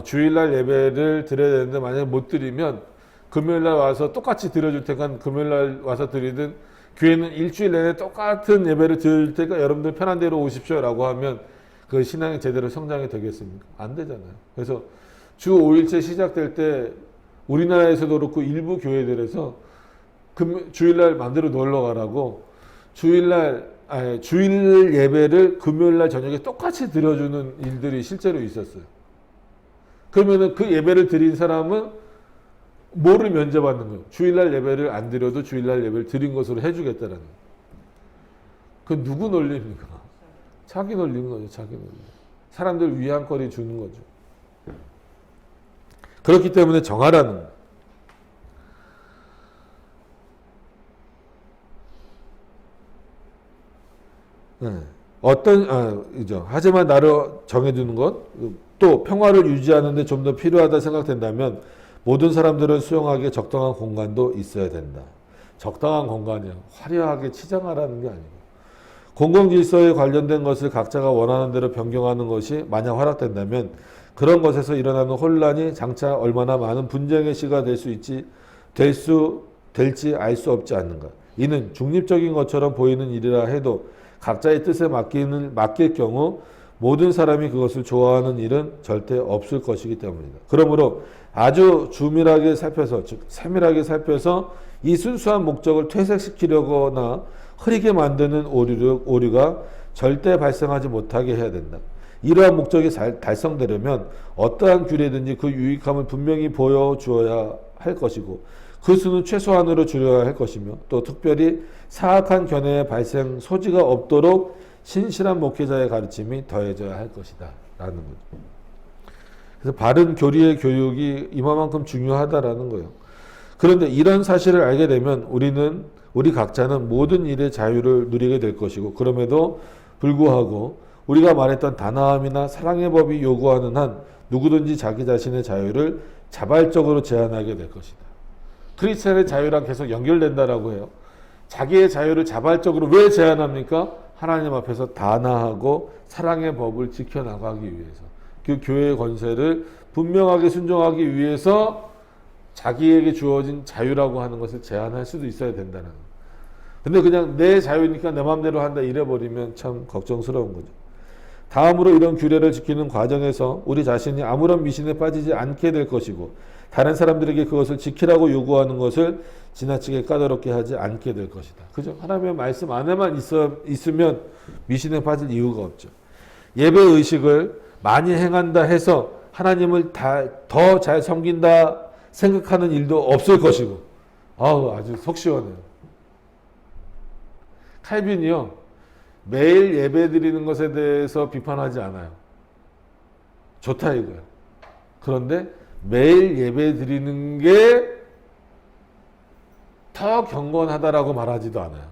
주일날 예배를 드려야 되는데 만약에 못 드리면 금요일날 와서 똑같이 드려줄 테니까 금요일날 와서 드리든 교회는 일주일 내내 똑같은 예배를 드릴 테니까 여러분들 편한 대로 오십시오 라고 하면 그 신앙이 제대로 성장이 되겠습니까? 안 되잖아요. 그래서 주 5일째 시작될 때 우리나라에서도 그렇고 일부 교회들에서 주일날 만들어 놀러 가라고 주일 예배를 금요일날 저녁에 똑같이 드려주는 일들이 실제로 있었어요. 그러면은 그 예배를 드린 사람은 뭐를 면제받는 거예요? 주일날 예배를 안 드려도 주일날 예배를 드린 것으로 해주겠다는 거예요. 그 누구 논리입니까? 자기 논리인 거죠. 자기 논리. 사람들 위안거리 주는 거죠. 그렇기 때문에 정하라는 거예요. 하지만 나를 정해두는 것, 또 평화를 유지하는데 좀 더 필요하다 생각된다면 모든 사람들은 수용하기에 적당한 공간도 있어야 된다. 적당한 공간이요. 화려하게 치장하라는 게 아니고. 공공질서에 관련된 것을 각자가 원하는 대로 변경하는 것이 만약 허락된다면 그런 것에서 일어나는 혼란이 장차 얼마나 많은 분쟁의 시가 될지 알 수 없지 않는가. 이는 중립적인 것처럼 보이는 일이라 해도 각자의 뜻에 맡길 경우 모든 사람이 그것을 좋아하는 일은 절대 없을 것이기 때문이다. 그러므로 아주 주밀하게 살펴서, 즉 세밀하게 살펴서 이 순수한 목적을 퇴색시키려거나 흐리게 만드는 오류가 절대 발생하지 못하게 해야 된다. 이러한 목적이 달성되려면 어떠한 규례든지 그 유익함을 분명히 보여주어야 할 것이고 그 수는 최소한으로 줄여야 할 것이며 또 특별히 사악한 견해의 발생 소지가 없도록 신실한 목회자의 가르침이 더해져야 할 것이다 라는 거죠. 그래서 바른 교리의 교육이 이만큼 중요하다라는 거예요. 그런데 이런 사실을 알게 되면 우리 각자는 모든 일의 자유를 누리게 될 것이고 그럼에도 불구하고 우리가 말했던 단아함이나 사랑의 법이 요구하는 한 누구든지 자기 자신의 자유를 자발적으로 제한하게 될 것이다. 크리스찬의 자유랑 계속 연결된다라고 해요. 자기의 자유를 자발적으로 왜 제한합니까? 하나님 앞에서 단아하고 사랑의 법을 지켜나가기 위해서. 그 교회의 권세를 분명하게 순종하기 위해서 자기에게 주어진 자유라고 하는 것을 제한할 수도 있어야 된다는 거예요. 근데 그냥 내 자유니까 내 마음대로 한다 이래버리면 참 걱정스러운 거죠. 다음으로 이런 규례를 지키는 과정에서 우리 자신이 아무런 미신에 빠지지 않게 될 것이고 다른 사람들에게 그것을 지키라고 요구하는 것을 지나치게 까다롭게 하지 않게 될 것이다. 그죠? 하나님의 말씀 안에만 있으면 미신에 빠질 이유가 없죠. 예배 의식을 많이 행한다 해서 하나님을 더 잘 섬긴다 생각하는 일도 없을 것이고 아주 속 시원해요. 칼빈이요. 매일 예배 드리는 것에 대해서 비판하지 않아요. 좋다 이거예요. 그런데 매일 예배 드리는 게 더 경건하다라고 말하지도 않아요.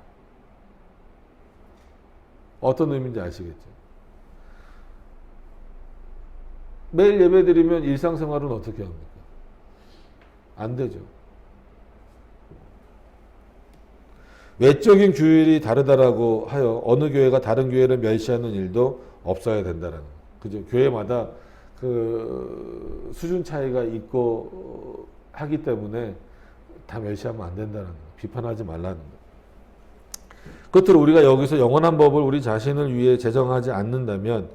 어떤 의미인지 아시겠죠? 매일 예배 드리면 일상생활은 어떻게 합니까? 안 되죠. 외적인 규율이 다르다라고 하여 어느 교회가 다른 교회를 멸시하는 일도 없어야 된다는 거예요. 그죠? 교회마다 그 수준 차이가 있고 하기 때문에 다 멸시하면 안 된다는 거예요. 비판하지 말라는 거예요. 끝으로 우리가 여기서 영원한 법을 우리 자신을 위해 제정하지 않는다면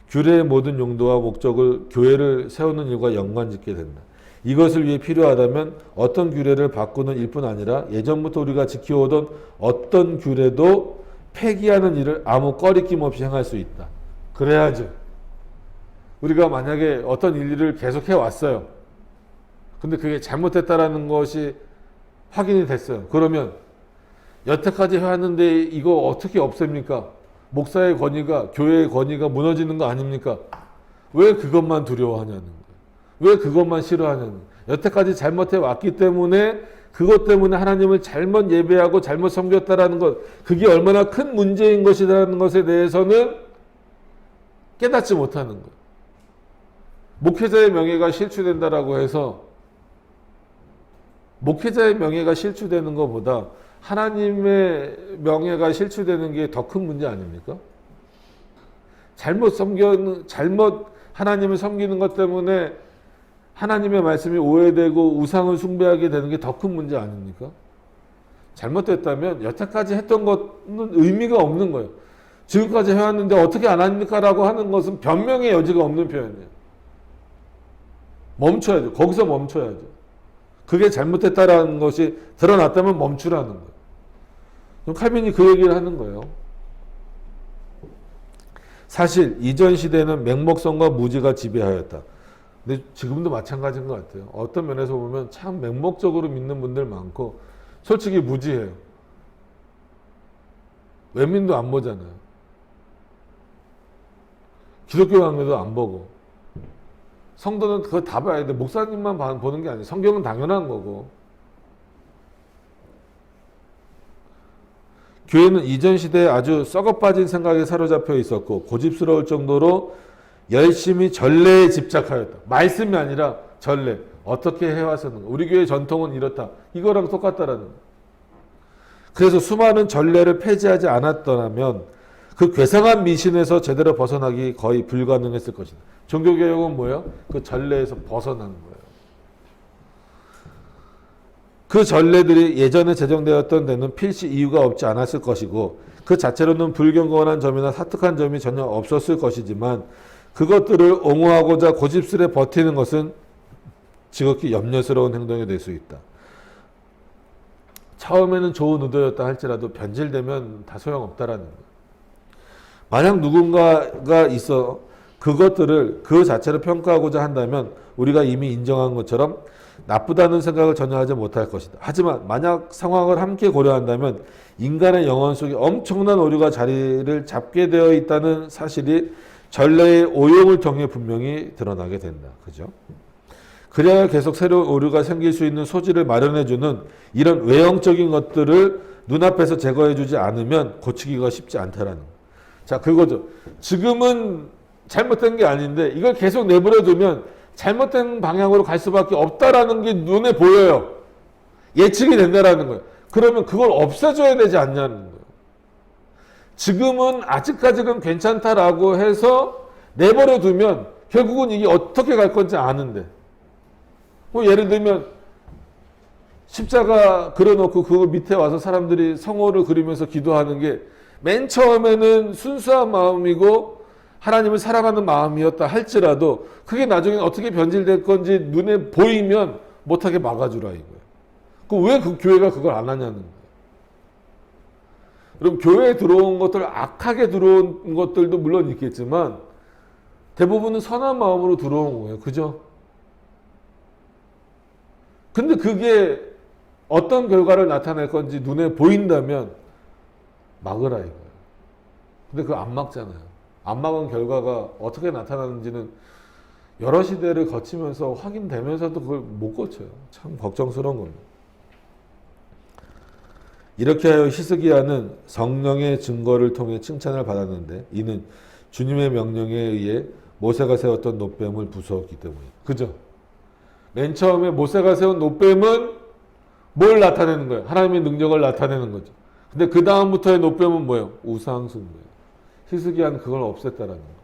규례의 모든 용도와 목적을 교회를 세우는 일과 연관짓게 된다. 이것을 위해 필요하다면 어떤 규례를 바꾸는 일뿐 아니라 예전부터 우리가 지켜오던 어떤 규례도 폐기하는 일을 아무 꺼리낌 없이 행할 수 있다. 그래야죠. 우리가 만약에 어떤 일을 계속 해왔어요. 근데 그게 잘못됐다라는 것이 확인이 됐어요. 그러면 여태까지 해왔는데 이거 어떻게 없앱니까? 목사의 권위가, 교회의 권위가 무너지는 거 아닙니까? 왜 그것만 두려워하냐는 거예요. 왜 그것만 싫어하냐는 거예요. 여태까지 잘못해 왔기 때문에 그것 때문에 하나님을 잘못 예배하고 잘못 섬겼다라는 것, 그게 얼마나 큰 문제인 것이라는 것에 대해서는 깨닫지 못하는 거예요. 목회자의 명예가 실추된다라고 해서 목회자의 명예가 실추되는 것보다 하나님의 명예가 실추되는 게 더 큰 문제 아닙니까? 잘못 하나님을 섬기는 것 때문에 하나님의 말씀이 오해되고 우상을 숭배하게 되는 게 더 큰 문제 아닙니까? 잘못됐다면 여태까지 했던 것은 의미가 없는 거예요. 지금까지 해왔는데 어떻게 안 합니까? 라고 하는 것은 변명의 여지가 없는 표현이에요. 멈춰야죠. 거기서 멈춰야죠. 그게 잘못됐다라는 것이 드러났다면 멈추라는 거예요. 그럼 칼빈이 그 얘기를 하는 거예요. 사실 이전 시대에는 맹목성과 무지가 지배하였다. 근데 지금도 마찬가지인 것 같아요. 어떤 면에서 보면 참 맹목적으로 믿는 분들 많고 솔직히 무지해요. 외민도 안 보잖아요. 기독교 강의도 안 보고 성도는 그거 다 봐야 돼. 목사님만 보는 게 아니에요. 성경은 당연한 거고. 교회는 이전 시대에 아주 썩어빠진 생각에 사로잡혀 있었고 고집스러울 정도로 열심히 전례에 집착하였다. 말씀이 아니라 전례. 어떻게 해왔었는가. 우리 교회 전통은 이렇다. 이거랑 똑같다라는 거예요. 그래서 수많은 전례를 폐지하지 않았더라면 그 괴상한 미신에서 제대로 벗어나기 거의 불가능했을 것이다. 종교개혁은 뭐예요? 그 전례에서 벗어나는 거예요. 그 전례들이 예전에 제정되었던 데는 필시 이유가 없지 않았을 것이고 그 자체로는 불경건한 점이나 사특한 점이 전혀 없었을 것이지만 그것들을 옹호하고자 고집스레 버티는 것은 지극히 염려스러운 행동이 될 수 있다. 처음에는 좋은 의도였다 할지라도 변질되면 다 소용없다라는 거예요. 만약 누군가가 있어 그것들을 그 자체로 평가하고자 한다면 우리가 이미 인정한 것처럼 나쁘다는 생각을 전혀 하지 못할 것이다. 하지만 만약 상황을 함께 고려한다면 인간의 영혼 속에 엄청난 오류가 자리를 잡게 되어 있다는 사실이 전례의 오용을 통해 분명히 드러나게 된다. 그죠? 그래야 계속 새로운 오류가 생길 수 있는 소지를 마련해주는 이런 외형적인 것들을 눈앞에서 제거해주지 않으면 고치기가 쉽지 않다라는 거예요. 자, 그거죠. 지금은 잘못된 게 아닌데 이걸 계속 내버려 두면 잘못된 방향으로 갈 수밖에 없다라는 게 눈에 보여요. 예측이 된다라는 거예요. 그러면 그걸 없애줘야 되지 않냐는 거예요. 지금은 아직까지는 괜찮다라고 해서 내버려 두면 결국은 이게 어떻게 갈 건지 아는데. 뭐 예를 들면 십자가 그려놓고 그 밑에 와서 사람들이 성호를 그리면서 기도하는 게 맨 처음에는 순수한 마음이고 하나님을 사랑하는 마음이었다 할지라도 그게 나중에 어떻게 변질될 건지 눈에 보이면 못하게 막아주라 이거예요. 왜 그 교회가 그걸 안 하냐는 거예요. 그럼 교회에 들어온 것들, 악하게 들어온 것들도 물론 있겠지만 대부분은 선한 마음으로 들어온 거예요. 그죠? 근데 그게 어떤 결과를 나타낼 건지 눈에 보인다면 막으라 이거예요. 근데 그거 안 막잖아요. 안 막은 결과가 어떻게 나타나는지는 여러 시대를 거치면서 확인되면서도 그걸 못 고쳐요. 참 걱정스러운 겁니다. 이렇게 하여 히스기야는 성령의 증거를 통해 칭찬을 받았는데 이는 주님의 명령에 의해 모세가 세웠던 놋뱀을 부수었기 때문이에요. 그죠? 맨 처음에 모세가 세운 놋뱀은 뭘 나타내는 거예요? 하나님의 능력을 나타내는 거죠. 근데 그 다음부터의 놋뱀은 뭐예요? 우상숭배예요. 히스기야는 그걸 없앴다라는 거예요.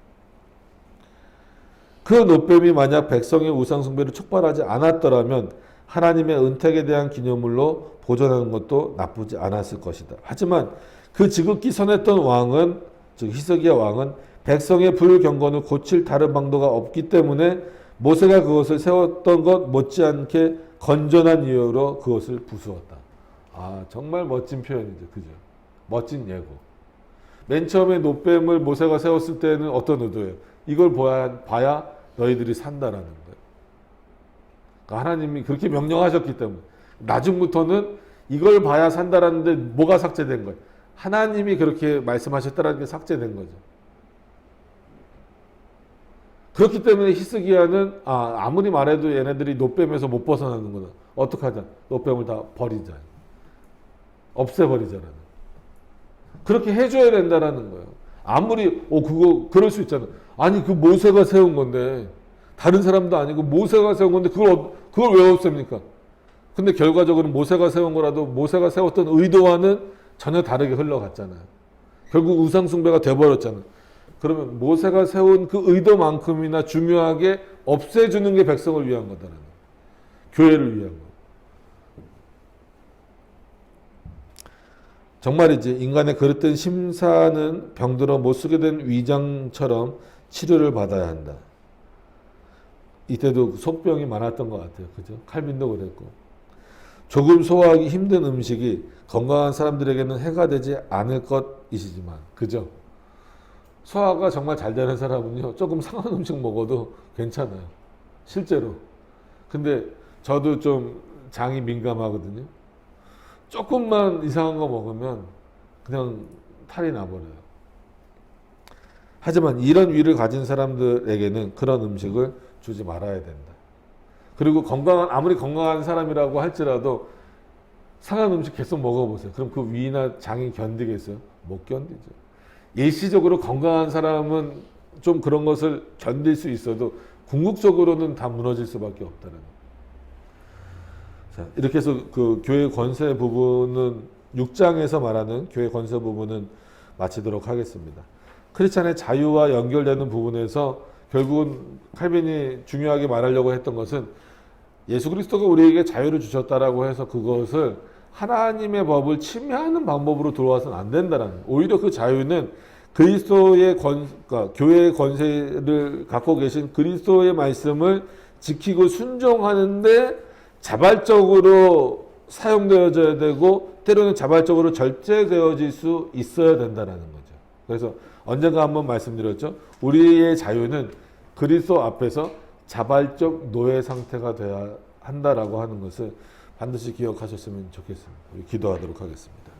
그 놋뱀이 만약 백성의 우상숭배를 촉발하지 않았더라면 하나님의 은택에 대한 기념물로 보존하는 것도 나쁘지 않았을 것이다. 하지만 그 지극히 선했던 왕은, 즉 히스기야 왕은 백성의 불경건을 고칠 다른 방도가 없기 때문에 모세가 그것을 세웠던 것 못지않게 건전한 이유로 그것을 부수었다. 아, 정말 멋진 표현이죠. 그죠? 멋진 예고. 맨 처음에 노뱀을 모세가 세웠을 때는 어떤 의도예요? 이걸 봐야 너희들이 산다라는 거예요. 그러니까 하나님이 그렇게 명령하셨기 때문에. 나중부터는 이걸 봐야 산다라는데 뭐가 삭제된 거예요? 하나님이 그렇게 말씀하셨다라는 게 삭제된 거죠. 그렇기 때문에 히스기야는 아무리 말해도 얘네들이 노뱀에서 못 벗어나는구나. 어떡하자. 노뱀을 다 버리자. 없애버리자라는. 그렇게 해줘야 된다라는 거예요. 아무리 그거 그럴 수 있잖아. 아니 그 모세가 세운 건데 다른 사람도 아니고 모세가 세운 건데 그걸 왜 없앱니까? 근데 결과적으로 모세가 세운 거라도 모세가 세웠던 의도와는 전혀 다르게 흘러갔잖아요. 결국 우상 숭배가 돼버렸잖아요. 그러면 모세가 세운 그 의도만큼이나 중요하게 없애주는 게 백성을 위한 거다라는 거예요. 교회를 위한 거. 정말이지 인간의 그릇된 심사는 병들어 못 쓰게 된 위장처럼 치료를 받아야 한다. 이때도 속병이 많았던 것 같아요. 그죠? 칼빈도 그랬고. 조금 소화하기 힘든 음식이 건강한 사람들에게는 해가 되지 않을 것이지만, 그죠? 소화가 정말 잘 되는 사람은요, 조금 상한 음식 먹어도 괜찮아요. 실제로. 근데 저도 좀 장이 민감하거든요. 조금만 이상한 거 먹으면 그냥 탈이 나버려요. 하지만 이런 위를 가진 사람들에게는 그런 음식을 주지 말아야 된다. 그리고 아무리 건강한 사람이라고 할지라도 상한 음식 계속 먹어보세요. 그럼 그 위나 장이 견디겠어요? 못 견디죠. 일시적으로 건강한 사람은 좀 그런 것을 견딜 수 있어도 궁극적으로는 다 무너질 수밖에 없다는 거예요. 자, 이렇게 해서 그 교회 권세 부분은 6장에서 말하는 교회 권세 부분은 마치도록 하겠습니다. 크리스찬의 자유와 연결되는 부분에서 결국은 칼빈이 중요하게 말하려고 했던 것은 예수 그리스도가 우리에게 자유를 주셨다라고 해서 그것을 하나님의 법을 침해하는 방법으로 들어와서는 안 된다라는 거예요. 오히려 그 자유는 그리스도의 그러니까 교회의 권세를 갖고 계신 그리스도의 말씀을 지키고 순종하는데 자발적으로 사용되어져야 되고 때로는 자발적으로 절제되어질 수 있어야 된다는 거죠. 그래서 언젠가 한번 말씀드렸죠. 우리의 자유는 그리스도 앞에서 자발적 노예 상태가 돼야 한다라고 하는 것을 반드시 기억하셨으면 좋겠습니다. 우리 기도하도록 하겠습니다.